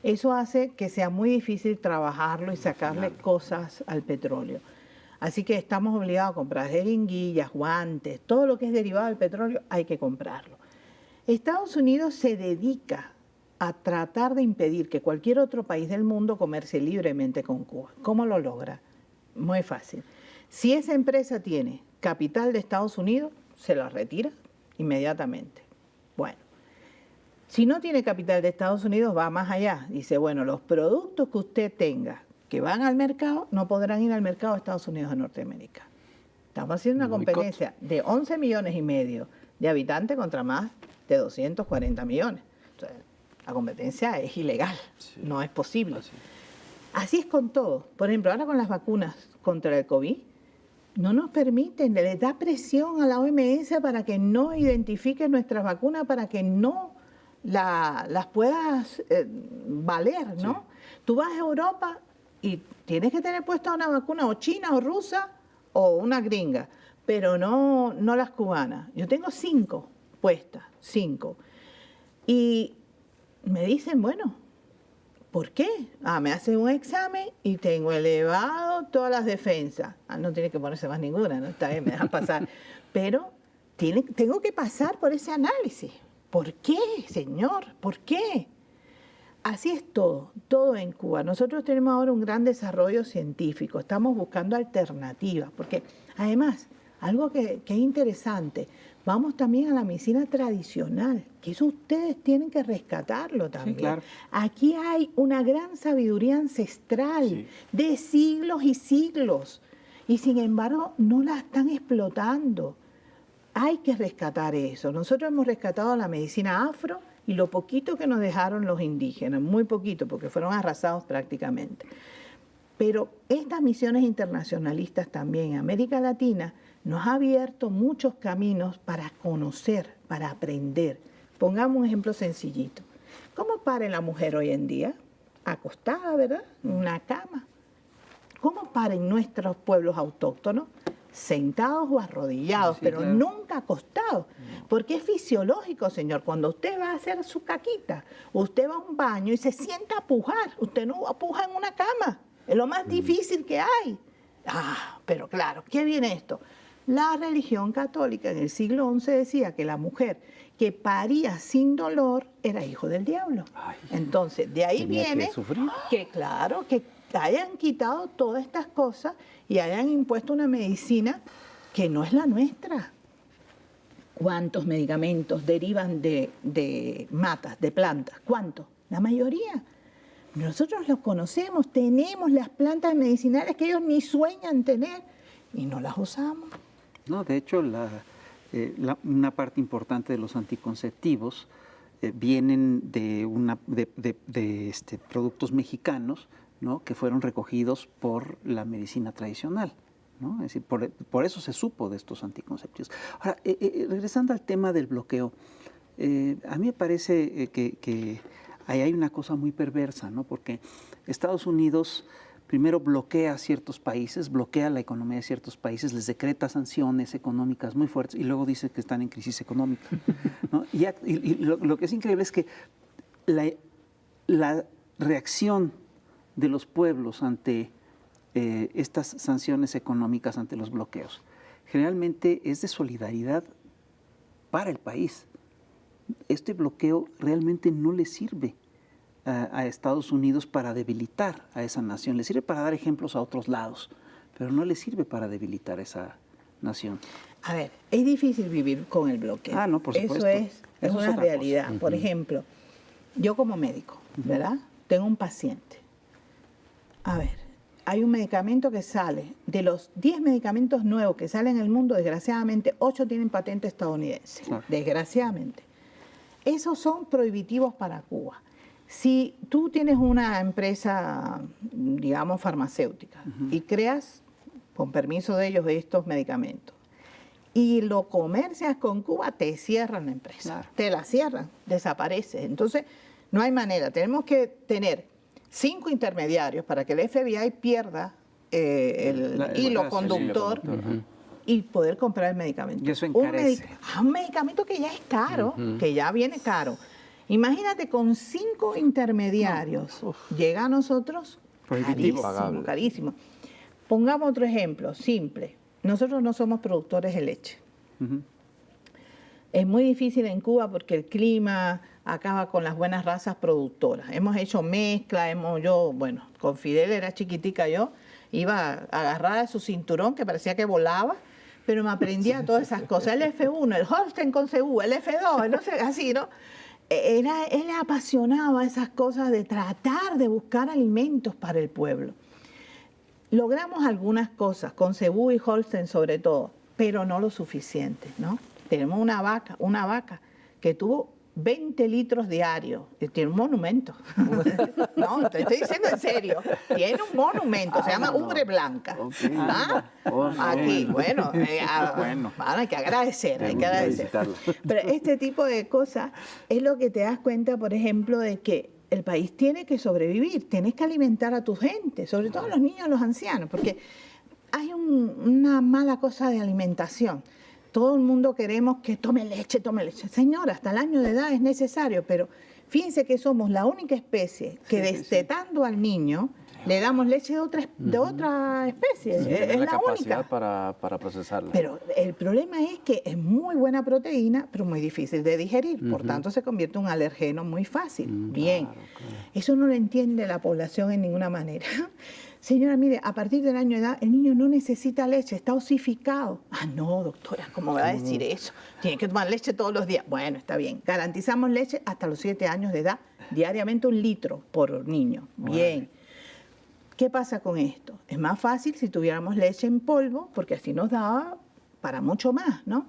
[SPEAKER 4] Eso hace que sea muy difícil trabajarlo y sacarle cosas al petróleo. Así que estamos obligados a comprar jeringuillas, guantes, todo lo que es derivado del petróleo hay que comprarlo. Estados Unidos se dedica a tratar de impedir que cualquier otro país del mundo comercie libremente con Cuba. ¿Cómo lo logra? Muy fácil. Si esa empresa tiene capital de Estados Unidos, se la retira inmediatamente. Bueno, si no tiene capital de Estados Unidos, va más allá. Dice, bueno, los productos que usted tenga que van al mercado no podrán ir al mercado de Estados Unidos de Norteamérica. Estamos haciendo una competencia de 11 millones y medio de habitantes contra más de 240 millones. Entonces, la competencia es ilegal, no es posible. Así es con todo. Por ejemplo, ahora con las vacunas contra el COVID, no nos permiten, le da presión a la OMS para que no identifique nuestras vacunas, para que no las puedas valer, ¿no? Sí. Tú vas a Europa y tienes que tener puesta una vacuna o china o rusa o una gringa, pero no las cubanas. Yo tengo 5 puestas, 5. Y me dicen, bueno, ¿por qué? Me hacen un examen y tengo elevado todas las defensas. No tiene que ponerse más ninguna, ¿no? Está bien, me dejan pasar. Pero tengo que pasar por ese análisis. ¿Por qué, señor? ¿Por qué? Así es todo en Cuba. Nosotros tenemos ahora un gran desarrollo científico, estamos buscando alternativas, porque además, algo que es interesante, vamos también a la medicina tradicional, que eso ustedes tienen que rescatarlo también. Sí, claro. Aquí hay una gran sabiduría ancestral de siglos y siglos, y sin embargo no la están explotando. Hay que rescatar eso. Nosotros hemos rescatado la medicina afro y lo poquito que nos dejaron los indígenas, muy poquito, porque fueron arrasados prácticamente. Pero estas misiones internacionalistas también en América Latina nos ha abierto muchos caminos para conocer, para aprender. Pongamos un ejemplo sencillito. ¿Cómo pare la mujer hoy en día? Acostada, ¿verdad? En una cama. ¿Cómo paren nuestros pueblos autóctonos? Sentados o arrodillados, pero claro, nunca acostados. Porque es fisiológico, señor. Cuando usted va a hacer su caquita, usted va a un baño y se sienta a pujar. Usted no puja en una cama. Es lo más difícil que hay. Pero claro, ¿qué viene esto? La religión católica en el siglo XI decía que la mujer que paría sin dolor era hijo del diablo. Entonces, de ahí viene que claro, que hayan quitado todas estas cosas y hayan impuesto una medicina que no es la nuestra. ¿Cuántos medicamentos derivan de matas, de plantas? ¿Cuántos? La mayoría. Nosotros los conocemos, tenemos las plantas medicinales que ellos ni sueñan tener y no las usamos.
[SPEAKER 1] No, de hecho, una parte importante de los anticonceptivos vienen de productos mexicanos, ¿no?, que fueron recogidos por la medicina tradicional, ¿no? Es decir, por eso se supo de estos anticonceptivos. Ahora, regresando al tema del bloqueo, a mí me parece que ahí hay una cosa muy perversa, ¿no? Porque Estados Unidos primero bloquea a ciertos países, bloquea la economía de ciertos países, les decreta sanciones económicas muy fuertes y luego dice que están en crisis económica, ¿no? Y lo que es increíble es que la reacción de los pueblos ante estas sanciones económicas, ante los bloqueos, generalmente es de solidaridad para el país. Este bloqueo realmente no le sirve a Estados Unidos para debilitar a esa nación, le sirve para dar ejemplos a otros lados, pero no le sirve para debilitar a esa nación.
[SPEAKER 4] A ver, es difícil vivir con el bloqueo.
[SPEAKER 2] Ah, no, por supuesto.
[SPEAKER 4] Eso es
[SPEAKER 2] Eso es
[SPEAKER 4] una
[SPEAKER 2] otra
[SPEAKER 4] realidad.
[SPEAKER 2] cosa.
[SPEAKER 4] Por ejemplo, yo como médico, ¿verdad? Tengo un paciente. A ver, hay un medicamento que sale, de los 10 medicamentos nuevos que salen en el mundo, desgraciadamente 8 tienen patente estadounidense.
[SPEAKER 2] Claro.
[SPEAKER 4] Desgraciadamente. Esos son prohibitivos para Cuba. Si tú tienes una empresa, digamos, farmacéutica y creas, con permiso de ellos, estos medicamentos, y lo comercias con Cuba, te cierran la empresa.
[SPEAKER 2] Claro.
[SPEAKER 4] Te la cierran, desaparece. Entonces, no hay manera. Tenemos que tener 5 intermediarios para que el FBI pierda el hilo conductor y poder comprar el medicamento.
[SPEAKER 1] Y eso encarece.
[SPEAKER 4] Un medicamento que ya es caro, que ya viene caro. Imagínate, con 5 intermediarios, llega a nosotros
[SPEAKER 2] Prohibitivo.
[SPEAKER 4] carísimo, carísimo. Pongamos otro ejemplo, simple. Nosotros no somos productores de leche. Es muy difícil en Cuba porque el clima acaba con las buenas razas productoras. Hemos hecho mezcla, bueno, con Fidel era chiquitica yo, iba agarrada de su cinturón que parecía que volaba, pero me aprendía todas esas cosas. El F1, el Holstein con CU, el F2, no sé, así, ¿no? Él le apasionaba esas cosas de tratar de buscar alimentos para el pueblo. Logramos algunas cosas, con Cebú y Holstein sobre todo, pero no lo suficiente, ¿no? Tenemos una vaca que tuvo 20 litros diarios, tiene un monumento. No, te estoy diciendo en serio, tiene un monumento, se llama Ubre Blanca.
[SPEAKER 2] Okay.
[SPEAKER 4] ¿Ah? Aquí, bueno, hay que agradecer, hay que agradecer. Pero este tipo de cosas es lo que te das cuenta, por ejemplo, de que el país tiene que sobrevivir, tienes que alimentar a tu gente, sobre todo a los niños y a los ancianos, porque hay una mala cosa de alimentación. Todo el mundo queremos que tome leche, tome leche. Señora, hasta el año de edad es necesario, pero fíjense que somos la única especie que destetando al niño le damos leche de otra especie. Es
[SPEAKER 3] la
[SPEAKER 4] la
[SPEAKER 3] capacidad
[SPEAKER 4] única.
[SPEAKER 3] para procesarla.
[SPEAKER 4] Pero el problema es que es muy buena proteína, pero muy difícil de digerir. Por tanto, se convierte en un alergeno muy fácil. Bien.
[SPEAKER 2] Claro.
[SPEAKER 4] Eso no lo entiende la población en ninguna manera. Señora, mire, a partir del año de edad, el niño no necesita leche, está osificado. Ah, no, doctora, ¿cómo me va a decir eso? Tiene que tomar leche todos los días. Bueno, está bien. Garantizamos leche hasta los 7 años de edad, diariamente 1 litro por niño. Bien. ¿Qué pasa con esto? Es más fácil si tuviéramos leche en polvo, porque así nos daba para mucho más, ¿no?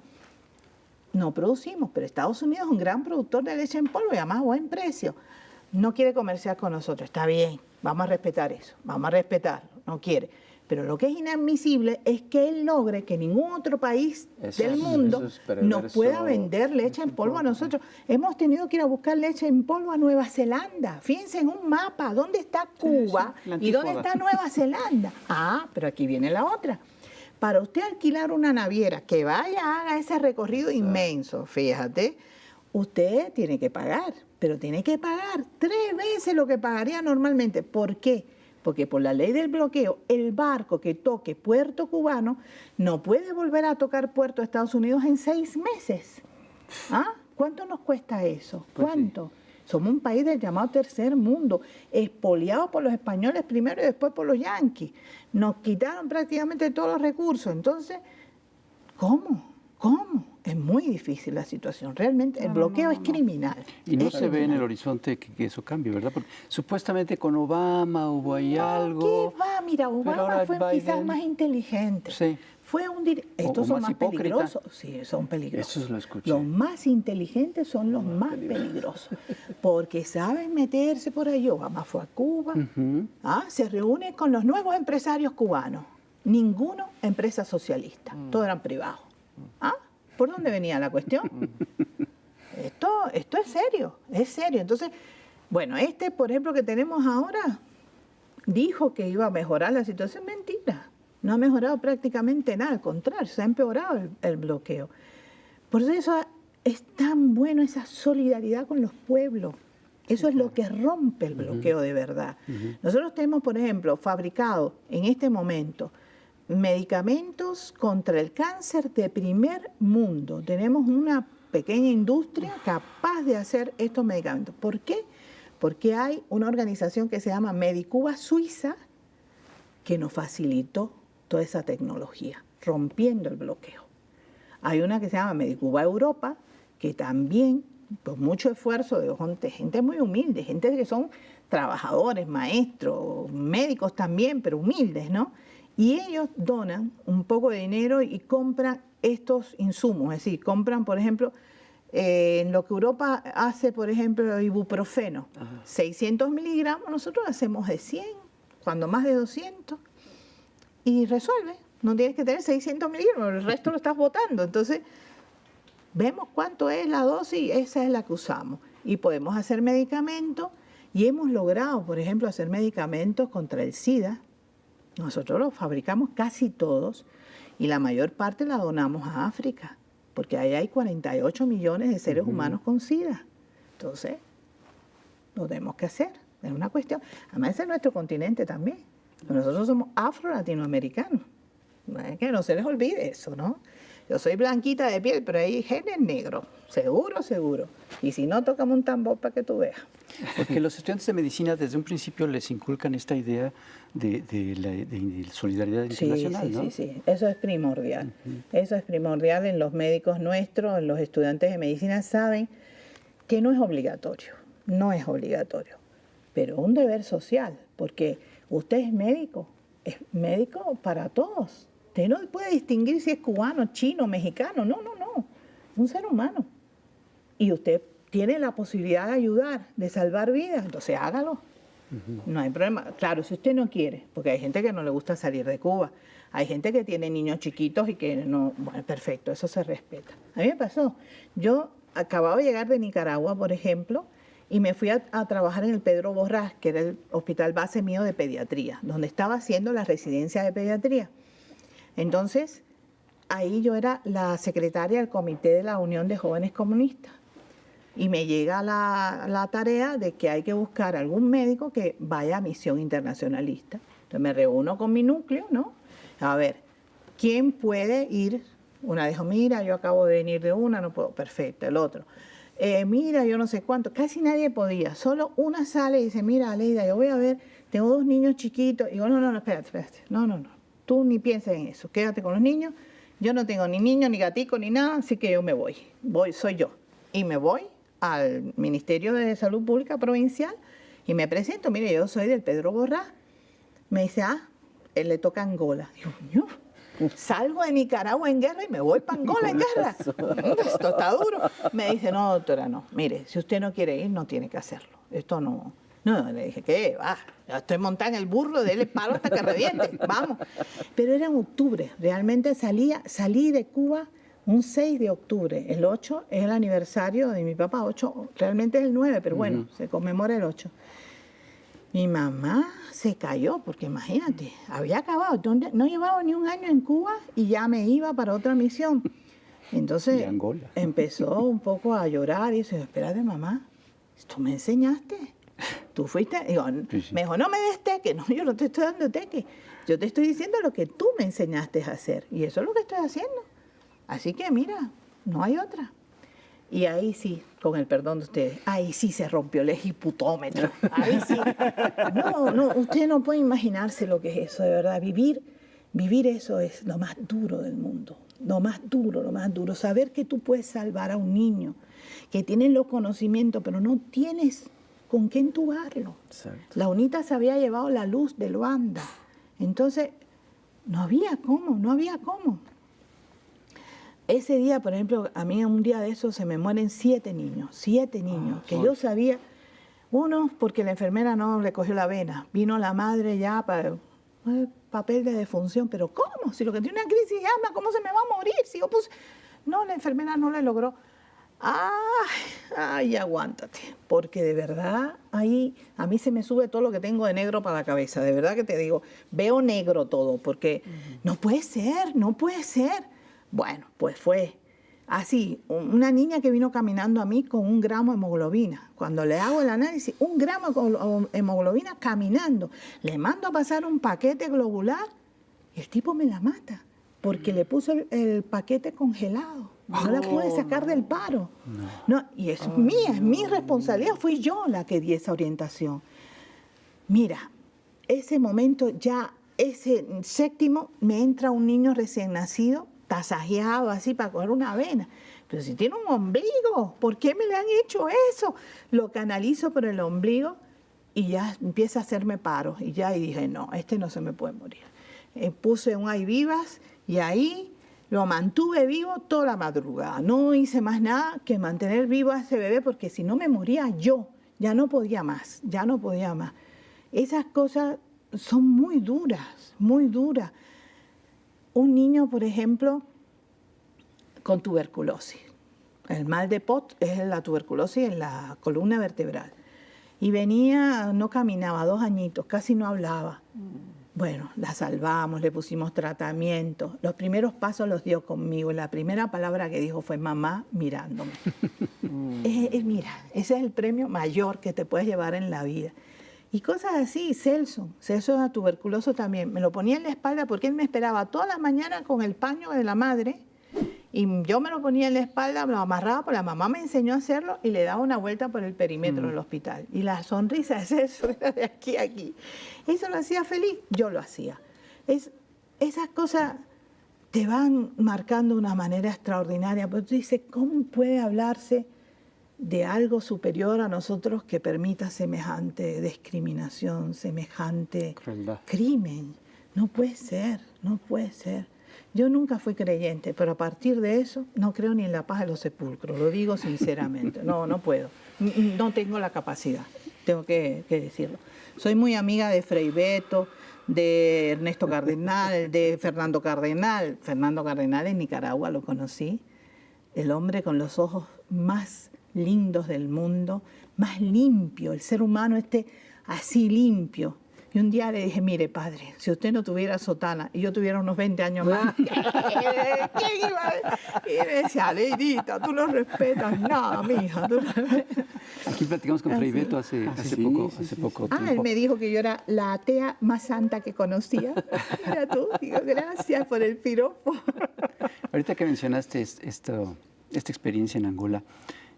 [SPEAKER 4] No producimos, pero Estados Unidos es un gran productor de leche en polvo y además a buen precio. No quiere comerciar con nosotros, está bien, vamos a respetar eso, vamos a respetarlo, no quiere. Pero lo que es inadmisible es que él logre que ningún otro país del mundo nos pueda vender leche en polvo a nosotros. Hemos tenido que ir a buscar leche en polvo a Nueva Zelanda. Fíjense en un mapa, ¿dónde está Cuba y dónde está Nueva Zelanda? Ah, pero aquí viene la otra. Para usted alquilar una naviera que vaya, haga ese recorrido inmenso, fíjate, usted tiene que pagar, pero tiene que pagar 3 veces lo que pagaría normalmente. ¿Por qué? Porque por la ley del bloqueo, el barco que toque puerto cubano no puede volver a tocar puerto de Estados Unidos en 6 meses. ¿Ah? ¿Cuánto nos cuesta eso? ¿Cuánto? Somos un país del llamado tercer mundo, expoliado por los españoles primero y después por los yanquis. Nos quitaron prácticamente todos los recursos. Entonces, ¿cómo? Es muy difícil la situación. Realmente el bloqueo es criminal.
[SPEAKER 2] Y no
[SPEAKER 4] Es
[SPEAKER 2] se ve en
[SPEAKER 4] criminal.
[SPEAKER 2] el horizonte que eso cambie, ¿verdad? Porque supuestamente con Obama hubo ahí algo.
[SPEAKER 4] ¿Qué va? Mira,
[SPEAKER 2] pero
[SPEAKER 4] Obama
[SPEAKER 2] ahora
[SPEAKER 4] fue
[SPEAKER 2] Biden-
[SPEAKER 4] quizás más inteligente.
[SPEAKER 2] Sí.
[SPEAKER 4] Fue estos son
[SPEAKER 2] más
[SPEAKER 4] más
[SPEAKER 2] hipócrita.
[SPEAKER 4] peligrosos. Sí, son peligrosos.
[SPEAKER 3] Eso lo escuché.
[SPEAKER 4] Los más inteligentes son los más peligrosos. Porque saben meterse por ahí. Obama fue a Cuba. Se reúne con los nuevos empresarios cubanos. Ninguno empresa socialista. Todos eran privados. ¿Por dónde venía la cuestión? Esto es serio, es serio. Entonces, bueno, por ejemplo, que tenemos ahora, dijo que iba a mejorar la situación. Mentira. No ha mejorado prácticamente nada, al contrario, se ha empeorado el bloqueo. Por eso es tan bueno esa solidaridad con los pueblos. Eso es lo que rompe el bloqueo de verdad. Nosotros tenemos, por ejemplo, fabricado en este momento medicamentos contra el cáncer de primer mundo. Tenemos una pequeña industria capaz de hacer estos medicamentos. ¿Por qué? Porque hay una organización que se llama Medicuba Suiza que nos facilitó toda esa tecnología, rompiendo el bloqueo. Hay una que se llama Medicuba Europa, que también, con mucho esfuerzo de gente muy humilde, gente que son trabajadores, maestros, médicos también, pero humildes, ¿no? Y ellos donan un poco de dinero y compran estos insumos, es decir, compran, por ejemplo, en lo que Europa hace, por ejemplo, ibuprofeno, 600 miligramos, nosotros hacemos de 100, cuando más de 200, y resuelve. No tienes que tener 600 miligramos, el resto lo estás botando. Entonces, vemos cuánto es la dosis, esa es la que usamos. Y podemos hacer medicamentos, y hemos logrado, por ejemplo, hacer medicamentos contra el SIDA. Nosotros los fabricamos casi todos, y la mayor parte la donamos a África, porque ahí hay 48 millones de seres humanos con SIDA. Entonces, lo tenemos que hacer. Es una cuestión. Además, ese es nuestro continente también. Nosotros somos afro-latinoamericanos. Que no se les olvide eso, ¿no? Yo soy blanquita de piel, pero hay genes negros. Seguro, seguro. Y si no, tócame un tambor para que tú veas.
[SPEAKER 2] Porque los estudiantes de medicina desde un principio les inculcan esta idea de solidaridad internacional, ¿no?
[SPEAKER 4] Sí. Eso es primordial. Eso es primordial en los médicos nuestros, en los estudiantes de medicina saben que no es obligatorio. No es obligatorio. Pero un deber social, porque usted es médico para todos. Usted no puede distinguir si es cubano, chino, mexicano. No. Un ser humano. Y usted tiene la posibilidad de ayudar, de salvar vidas, entonces hágalo. No hay problema. Claro, si usted no quiere, porque hay gente que no le gusta salir de Cuba. Hay gente que tiene niños chiquitos y que no... Bueno, perfecto, eso se respeta. A mí me pasó. Yo acababa de llegar de Nicaragua, por ejemplo, y me fui a trabajar en el Pedro Borrás, que era el hospital base mío de pediatría, donde estaba haciendo la residencia de pediatría. Entonces, ahí yo era la secretaria del comité de la Unión de Jóvenes Comunistas. Y me llega la tarea de que hay que buscar algún médico que vaya a misión internacionalista. Entonces me reúno con mi núcleo, ¿no? A ver, ¿quién puede ir? Una dijo, mira, yo acabo de venir de una, no puedo. Perfecto, el otro. Mira, yo no sé cuánto. Casi nadie podía. Solo una sale y dice, mira, Aleida, yo voy a ver, tengo 2 niños chiquitos. Y digo, no, espérate. No. Tú ni pienses en eso. Quédate con los niños. Yo no tengo ni niño, ni gatico, ni nada, así que yo me voy. Soy yo. Y me voy al Ministerio de Salud Pública Provincial y me presento. Mire, yo soy del Pedro Borrás. Me dice, él le toca Angola. Digo, yo salgo de Nicaragua en guerra y me voy para Angola en guerra. Esto está duro. Me dice, no, doctora, no. Mire, si usted no quiere ir, no tiene que hacerlo. Esto no... No, le dije, ¿qué? Va, ya estoy montada en el burro, dele palo hasta que reviente, vamos. Pero era en octubre, realmente salí de Cuba un 6 de octubre. El 8 es el aniversario de mi papá, 8, realmente es el 9, pero bueno, se conmemora el 8. Mi mamá se cayó, porque imagínate, había acabado, no llevaba ni un año en Cuba y ya me iba para otra misión. Entonces empezó un poco a llorar y dice, espérate mamá, tú me enseñaste. Tú fuiste, digo, me dijo, no me des teque. No, yo no te estoy dando teque. Yo te estoy diciendo lo que tú me enseñaste a hacer. Y eso es lo que estoy haciendo. Así que mira, no hay otra. Y ahí sí, con el perdón de ustedes, ahí sí se rompió el ejiputómetro. Ahí sí. No, usted no puede imaginarse lo que es eso, de verdad. Vivir eso es lo más duro del mundo. Lo más duro. Saber que tú puedes salvar a un niño, que tienes los conocimientos, pero no tienes con qué entubarlo. Exacto. La UNITA se había llevado la luz de Luanda. Entonces, no había cómo. Ese día, por ejemplo, a mí un día de esos se me mueren 7 niños, que yo sabía, uno porque la enfermera no le cogió la vena, vino la madre ya para el papel de defunción, pero ¿cómo? Si lo que tiene una crisis de asma, ¿cómo se me va a morir? Si yo no, la enfermera no le logró. Ay, aguántate, porque de verdad ahí a mí se me sube todo lo que tengo de negro para la cabeza, de verdad que te digo, veo negro todo, porque no puede ser. Bueno, pues fue así, una niña que vino caminando a mí con 1 gramo de hemoglobina. Cuando le hago el análisis, 1 gramo de hemoglobina caminando, le mando a pasar un paquete globular y el tipo me la mata, porque le puso el paquete congelado. No la pude sacar del paro. No, y es mía, es mi responsabilidad. Fui yo la que di esa orientación. Mira, ese momento ya, ese 7º, me entra un niño recién nacido, tasajeado así para coger una vena. Pero si tiene un ombligo, ¿por qué me le han hecho eso? Lo canalizo por el ombligo y ya empieza a hacerme paro. Y dije, no, este no se me puede morir. Puse un ay vivas y ahí lo mantuve vivo toda la madrugada. No hice más nada que mantener vivo a ese bebé porque si no me moría yo. Ya no podía más, ya no podía más. Esas cosas son muy duras, muy duras. Un niño, por ejemplo, con tuberculosis. El mal de Pot es la tuberculosis en la columna vertebral. Y venía, no caminaba, 2 añitos, casi no hablaba. Bueno, la salvamos, le pusimos tratamiento. Los primeros pasos los dio conmigo. La primera palabra que dijo fue mamá mirándome. Mira, ese es el premio mayor que te puedes llevar en la vida. Y cosas así, Celso era tuberculoso también. Me lo ponía en la espalda porque él me esperaba todas las mañanas con el paño de la madre. Y yo me lo ponía en la espalda, me lo amarraba, porque la mamá me enseñó a hacerlo y le daba una vuelta por el perímetro del hospital. Y la sonrisa de Celso era de aquí a aquí. Eso lo hacía feliz, yo lo hacía. Esas cosas te van marcando de una manera extraordinaria, pero tú dices, ¿cómo puede hablarse de algo superior a nosotros que permita semejante discriminación, semejante
[SPEAKER 2] crueldad,
[SPEAKER 4] crimen? No puede ser, no puede ser. Yo nunca fui creyente, pero a partir de eso no creo ni en la paz de los sepulcros, lo digo sinceramente. No puedo, no tengo la capacidad, tengo que decirlo. Soy muy amiga de Frei Beto, de Ernesto Cardenal, de Fernando Cardenal. Fernando Cardenal en Nicaragua lo conocí, el hombre con los ojos más lindos del mundo, más limpio, el ser humano así limpio. Y un día le dije, mire, padre, si usted no tuviera sotana y yo tuviera unos 20 años más, ¿quién iba a...? Y me decía, Leidita, tú no respetas nada, mija.
[SPEAKER 2] Aquí platicamos con Frei Beto hace poco tiempo.
[SPEAKER 4] Él me dijo que yo era la atea más santa que conocía. Mira tú, digo, gracias por el piropo.
[SPEAKER 2] Ahorita que mencionaste esta experiencia en Angola,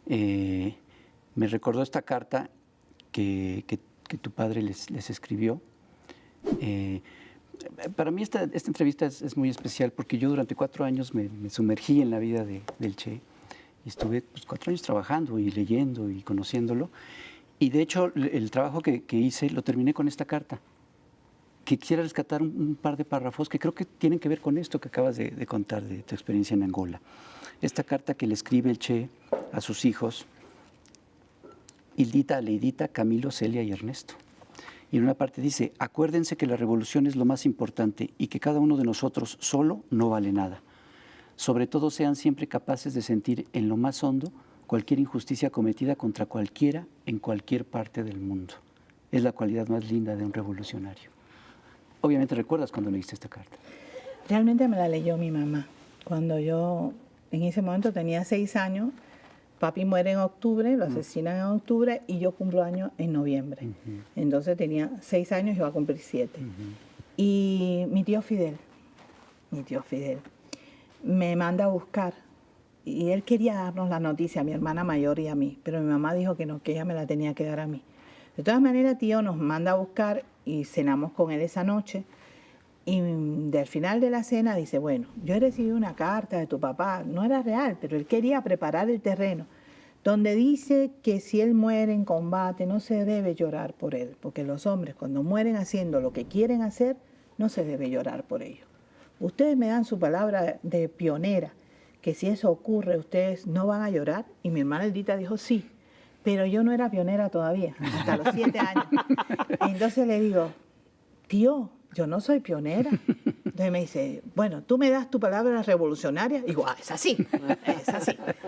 [SPEAKER 2] me recordó esta carta que tu padre les escribió. Para mí esta entrevista es muy especial porque yo durante 4 años me sumergí en la vida del Che y estuve 4 años trabajando y leyendo y conociéndolo. Y de hecho el trabajo que hice lo terminé con esta carta, que quisiera rescatar un par de párrafos que creo que tienen que ver con esto que acabas de contar de tu experiencia en Angola. Esta carta que le escribe el Che a sus hijos, Hildita, Aleidita, Camilo, Celia y Ernesto. Y en una parte dice, acuérdense que la revolución es lo más importante y que cada uno de nosotros solo no vale nada. Sobre todo sean siempre capaces de sentir en lo más hondo cualquier injusticia cometida contra cualquiera en cualquier parte del mundo. Es la cualidad más linda de un revolucionario. Obviamente recuerdas cuando leíste esta carta.
[SPEAKER 4] Realmente me la leyó mi mamá. Cuando yo en ese momento tenía 6 años, papi muere en octubre, lo asesinan en octubre y yo cumplo años en noviembre. Entonces tenía 6 años y iba a cumplir 7. Y mi tío Fidel, me manda a buscar. Y él quería darnos la noticia a mi hermana mayor y a mí, pero mi mamá dijo que no, que ella me la tenía que dar a mí. De todas maneras, tío nos manda a buscar y cenamos con él esa noche. Y al final de la cena dice, bueno, yo he recibido una carta de tu papá, no era real, pero él quería preparar el terreno, donde dice que si él muere en combate no se debe llorar por él, porque los hombres cuando mueren haciendo lo que quieren hacer, no se debe llorar por ellos. Ustedes me dan su palabra de pionera, que si eso ocurre ustedes no van a llorar. Y mi hermana Eldita dijo sí, pero yo no era pionera todavía, hasta los 7 años. Entonces le digo, tío, yo no soy pionera. Entonces me dice, bueno, tú me das tu palabra revolucionaria. Y digo, es así,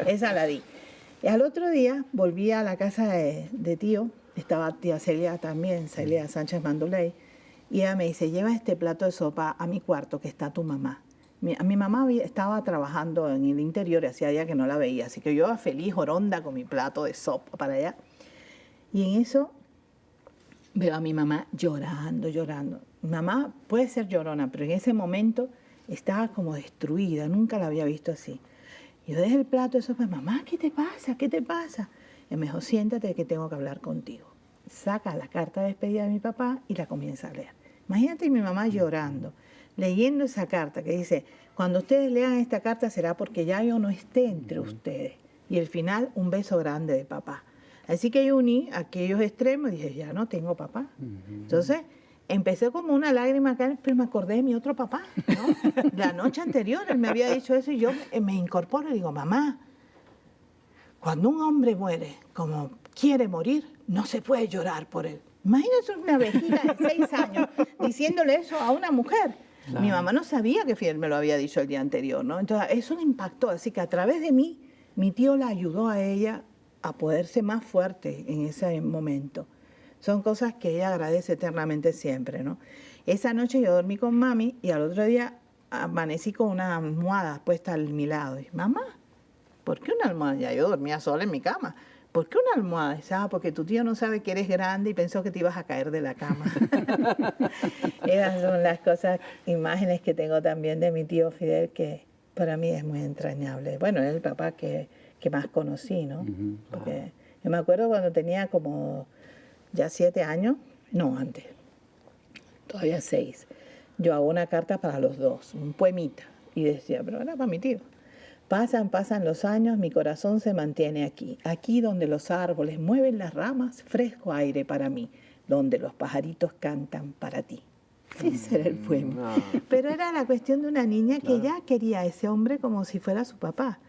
[SPEAKER 4] esa la di. Y al otro día volví a la casa de tío, estaba tía Celia también, Celia Sánchez Manduley, y ella me dice, lleva este plato de sopa a mi cuarto que está tu mamá. Mi mamá estaba trabajando en el interior y hacía días que no la veía, así que yo iba feliz, oronda, con mi plato de sopa para allá. Y en eso veo a mi mamá llorando. Mi mamá puede ser llorona, pero en ese momento estaba como destruida, nunca la había visto así. Yo dejé el plato de sopa, mamá, ¿qué te pasa? ¿Qué te pasa? Y me dijo, siéntate que tengo que hablar contigo. Saca la carta de despedida de mi papá y la comienza a leer. Imagínate mi mamá llorando, leyendo esa carta que dice, Cuando ustedes lean esta carta será porque ya yo no esté entre ustedes. Y el final, un beso grande de papá. Así que yo uní aquellos extremos y dije, ya no tengo papá. Entonces, empecé como una lágrima acá, pero me acordé de mi otro papá, ¿no? La noche anterior él me había dicho eso y yo me incorporo y digo, mamá, cuando un hombre muere como quiere morir, no se puede llorar por él. Imagínate una vejiga de 6 años diciéndole eso a una mujer. Claro. Mi mamá no sabía que Fidel me lo había dicho el día anterior, ¿no? Entonces, eso me impactó. Así que a través de mí, mi tío la ayudó a ella a poderse más fuerte en ese momento. Son cosas que ella agradece eternamente siempre, ¿no? Esa noche yo dormí con mami y al otro día amanecí con una almohada puesta a mi lado. Y, mamá, ¿por qué una almohada? Ya yo dormía sola en mi cama. ¿Por qué una almohada? Dice, porque tu tío no sabe que eres grande y pensó que te ibas a caer de la cama. Esas son las cosas, imágenes que tengo también de mi tío Fidel, que para mí es muy entrañable. Bueno, es el papá que más conocí, ¿no? Porque yo me acuerdo cuando tenía como ya 7 años, no, antes, todavía 6. Yo hago una carta para los dos, un poemita, y decía, pero era para mi tío. Pasan los años, mi corazón se mantiene aquí, aquí donde los árboles mueven las ramas, fresco aire para mí, donde los pajaritos cantan para ti. Ese era el poema. Pero era la cuestión de una niña que ya quería a ese hombre como si fuera su papá.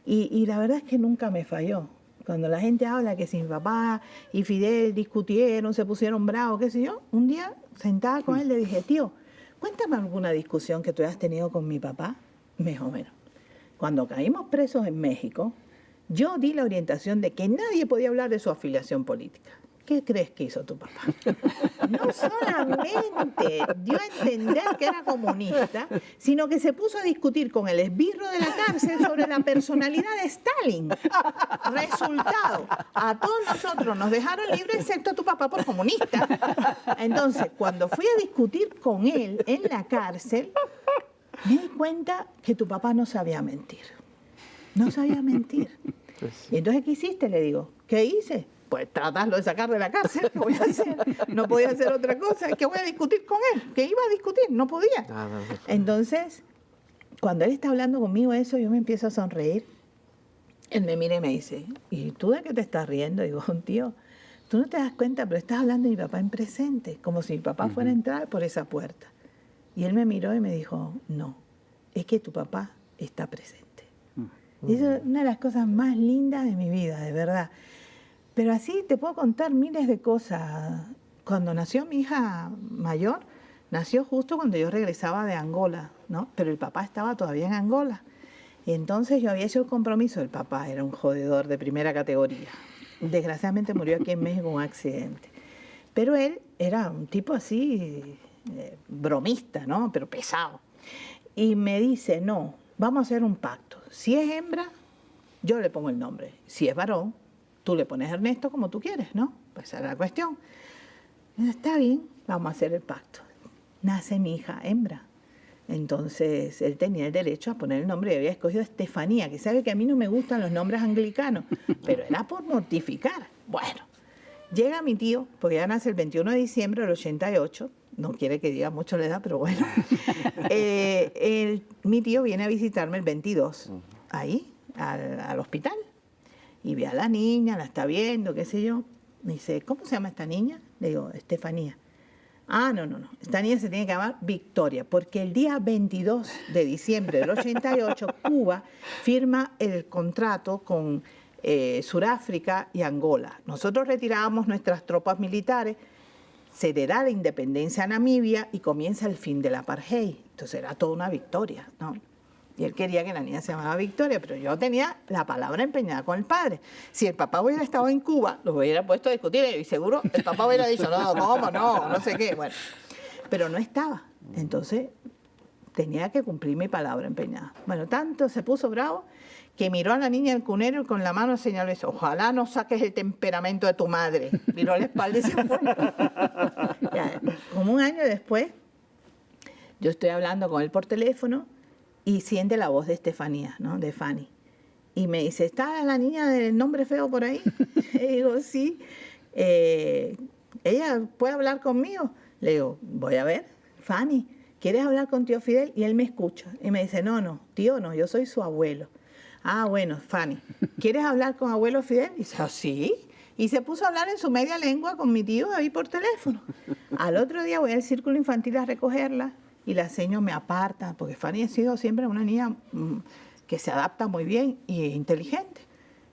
[SPEAKER 4] Y la verdad es que nunca me falló. Cuando la gente habla que si mi papá y Fidel discutieron, se pusieron bravos, qué sé yo, un día sentada con él le dije, tío, cuéntame alguna discusión que tú hayas tenido con mi papá. Me dijo, bueno, cuando caímos presos en México, yo di la orientación de que nadie podía hablar de su afiliación política. ¿Qué crees que hizo tu papá? No solamente dio a entender que era comunista, sino que se puso a discutir con el esbirro de la cárcel sobre la personalidad de Stalin. Resultado, a todos nosotros nos dejaron libres excepto a tu papá por comunista. Entonces, cuando fui a discutir con él en la cárcel, me di cuenta que tu papá no sabía mentir. No sabía mentir. Y entonces, ¿qué hiciste? Le digo, ¿qué hice? Pues tratarlo de sacar de la cárcel, ¿qué voy a hacer? No podía hacer otra cosa, es que voy a discutir con él, que iba a discutir, no podía. Entonces, cuando él está hablando conmigo eso, yo me empiezo a sonreír. Él me mira y me dice, ¿y tú de qué te estás riendo? Digo, tío, tú no te das cuenta, pero estás hablando de mi papá en presente, como si mi papá fuera a entrar por esa puerta. Y él me miró y me dijo, no, es que tu papá está presente. Y eso es una de las cosas más lindas de mi vida, de verdad. Pero así te puedo contar miles de cosas. Cuando nació mi hija mayor, nació justo cuando yo regresaba de Angola, ¿no? Pero el papá estaba todavía en Angola. Y entonces yo había hecho el compromiso. El papá era un jodedor de primera categoría. Desgraciadamente murió aquí en México en un accidente. Pero él era un tipo así, bromista, ¿no? Pero pesado. Y me dice, no, vamos a hacer un pacto. Si es hembra, yo le pongo el nombre. Si es varón, tú le pones Ernesto como tú quieres, ¿no? Pues esa era la cuestión. Está bien, vamos a hacer el pacto. Nace mi hija hembra. Entonces, él tenía el derecho a poner el nombre y había escogido Estefanía, que sabe que a mí no me gustan los nombres anglicanos, pero era por mortificar. Bueno, llega mi tío, porque ya nace el 21 de diciembre del 88, no quiere que diga mucho la edad, pero bueno. Mi tío viene a visitarme el 22, ahí, al hospital. Y ve a la niña, la está viendo, qué sé yo. Me dice, ¿cómo se llama esta niña? Le digo, Estefanía. Ah, no. Esta niña se tiene que llamar Victoria, porque el día 22 de diciembre del 88, Cuba firma el contrato con Sudáfrica y Angola. Nosotros retirábamos nuestras tropas militares, se le da la independencia a Namibia y comienza el fin del apartheid. Entonces era toda una victoria, ¿no? Y él quería que la niña se llamara Victoria, pero yo tenía la palabra empeñada con el padre. Si el papá hubiera estado en Cuba, los hubiera puesto a discutir y seguro el papá hubiera dicho, no, ¿cómo? No sé qué. Bueno, pero no estaba. Entonces tenía que cumplir mi palabra empeñada. Bueno, tanto se puso bravo que miró a la niña del cunero y con la mano señaló eso. Ojalá no saques el temperamento de tu madre. Miró a la espalda y se fue. Ya, como un año después, yo estoy hablando con él por teléfono y siente la voz de Estefanía, ¿no? De Fanny. Y me dice, ¿está la niña del nombre feo por ahí? Y digo, sí. ¿Ella puede hablar conmigo? Le digo, voy a ver, Fanny. ¿quieres hablar con tío Fidel? Y él me escucha y me dice, no, tío, no, yo soy su abuelo. Ah, bueno, Fanny, ¿quieres hablar con abuelo Fidel? Y dice, ah, sí. Y se puso a hablar en su media lengua con mi tío ahí por teléfono. Al otro día voy al círculo infantil a recogerla y la señora me aparta, porque Fanny ha sido siempre una niña que se adapta muy bien y es inteligente.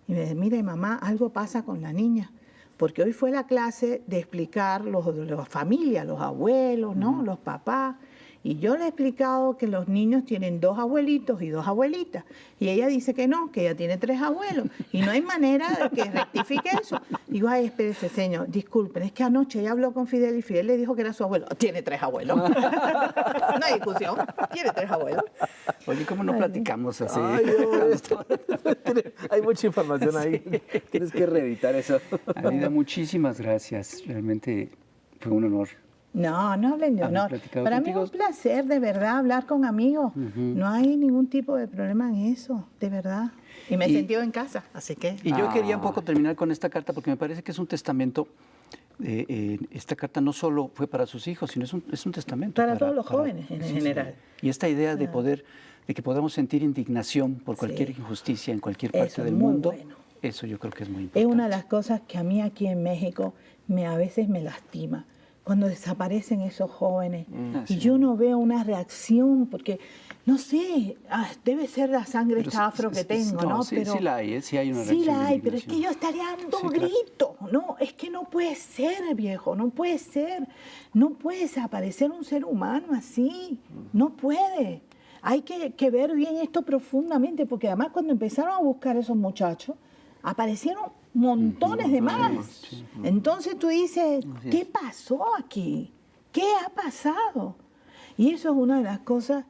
[SPEAKER 4] Y me dice, mire, mamá, algo pasa con la niña. Porque hoy fue la clase de explicar las familias, los abuelos, ¿no? Los papás. Y yo le he explicado que los niños tienen 2 abuelitos y 2 abuelitas. Y ella dice que no, que ella tiene 3 abuelos. Y no hay manera de que rectifique eso. Digo, ay, espérese, señor, disculpen, es que anoche ella habló con Fidel y Fidel le dijo que era su abuelo. Tiene 3 abuelos. No hay discusión, tiene 3 abuelos.
[SPEAKER 2] Oye, ¿cómo no platicamos así?
[SPEAKER 3] Ay, Dios. Hay mucha información ahí. Tienes que reeditar eso.
[SPEAKER 2] Aida, muchísimas gracias. Realmente fue un honor.
[SPEAKER 4] No, no hablen de honor. Para mí es un placer, de verdad, hablar con amigos. No hay ningún tipo de problema en eso, de verdad. Y me he sentido en casa, así que...
[SPEAKER 2] Y yo quería un poco terminar con esta carta porque me parece que es un testamento. Esta carta no solo fue para sus hijos, sino es un testamento.
[SPEAKER 4] Para todos los jóvenes en general.
[SPEAKER 2] Y esta idea de que podamos sentir indignación por cualquier injusticia en cualquier parte del mundo, eso yo creo que es muy importante.
[SPEAKER 4] Es una de las cosas que a mí aquí en México a veces me lastima. Cuando desaparecen esos jóvenes y yo no veo una reacción, porque, no sé, debe ser la sangre afro que tengo, ¿no?
[SPEAKER 2] Pero sí la hay, sí hay una reacción.
[SPEAKER 4] Sí la hay,
[SPEAKER 2] de
[SPEAKER 4] pero es que yo estaría dando
[SPEAKER 2] claro.
[SPEAKER 4] gritos. No, es que no puede ser, viejo, no puede ser. No puede desaparecer un ser humano así, no puede. Hay que ver bien esto profundamente, porque además cuando empezaron a buscar esos muchachos, aparecieron montones de más. Entonces tú dices, ¿qué pasó aquí? ¿Qué ha pasado? Y eso es una de las cosas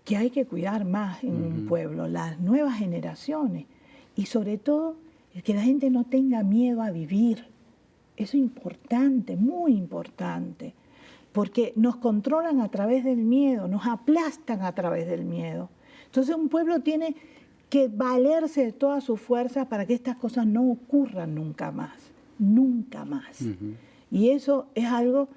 [SPEAKER 4] que hay que cuidar más en un pueblo, las nuevas generaciones. Y sobre todo, que la gente no tenga miedo a vivir. Eso es importante, muy importante. Porque nos controlan a través del miedo, nos aplastan a través del miedo. Entonces un pueblo tiene que valerse de todas sus fuerzas para que estas cosas no ocurran nunca más, nunca más. Y eso es algo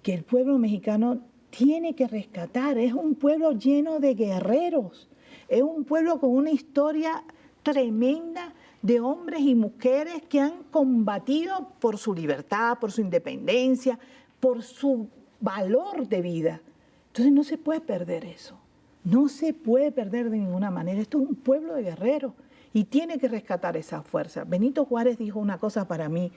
[SPEAKER 4] que el pueblo mexicano tiene que rescatar. Es un pueblo lleno de guerreros, es un pueblo con una historia tremenda de hombres y mujeres que han combatido por su libertad, por su independencia, por su valor de vida. Entonces no se puede perder eso. No se puede perder de ninguna manera. Esto es un pueblo de guerreros y tiene que rescatar esa fuerza. Benito Juárez dijo una cosa para mí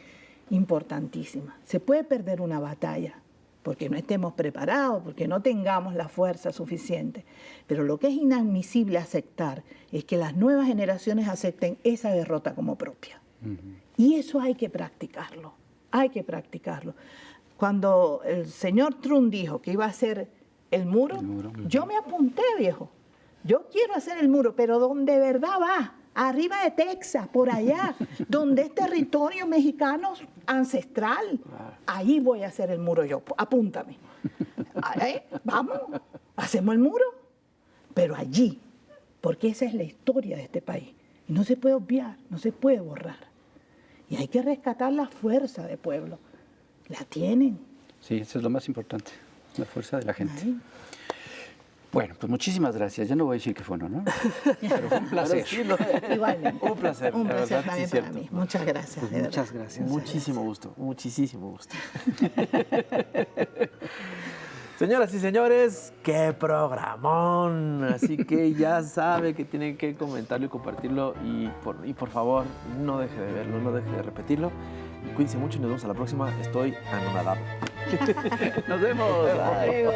[SPEAKER 4] importantísima. Se puede perder una batalla porque no estemos preparados, porque no tengamos la fuerza suficiente. Pero lo que es inadmisible aceptar es que las nuevas generaciones acepten esa derrota como propia. Y eso hay que practicarlo. Hay que practicarlo. Cuando el señor Trump dijo que iba a hacer el muro, yo me apunté, viejo. Yo quiero hacer el muro, pero donde de verdad va, arriba de Texas, por allá, donde es territorio mexicano ancestral, ahí voy a hacer el muro yo. Apúntame. Vamos, hacemos el muro, pero allí, porque esa es la historia de este país. Y no se puede obviar, no se puede borrar. Y hay que rescatar la fuerza del pueblo. La tienen.
[SPEAKER 2] Sí, eso es lo más importante. La fuerza de la gente. Bueno, pues muchísimas gracias. Ya no voy a decir que fue, ¿no? Pero fue un placer.
[SPEAKER 3] Sí,
[SPEAKER 4] Igualmente.
[SPEAKER 3] Un placer.
[SPEAKER 4] Un
[SPEAKER 3] la
[SPEAKER 4] placer
[SPEAKER 3] verdad,
[SPEAKER 4] también
[SPEAKER 3] sí,
[SPEAKER 4] para
[SPEAKER 3] cierto.
[SPEAKER 4] mí. Muchas gracias. de
[SPEAKER 1] Muchas
[SPEAKER 4] verdad.
[SPEAKER 1] gracias.
[SPEAKER 3] Muchísimo gusto, muchísimo gusto. Señoras y señores, qué programón. Así que ya sabe que tienen que comentarlo y compartirlo. Y por favor, no deje de verlo, no deje de repetirlo. Y cuídense mucho y nos vemos a la próxima. Estoy anonadado.
[SPEAKER 2] Nos vemos.
[SPEAKER 4] Hasta luego.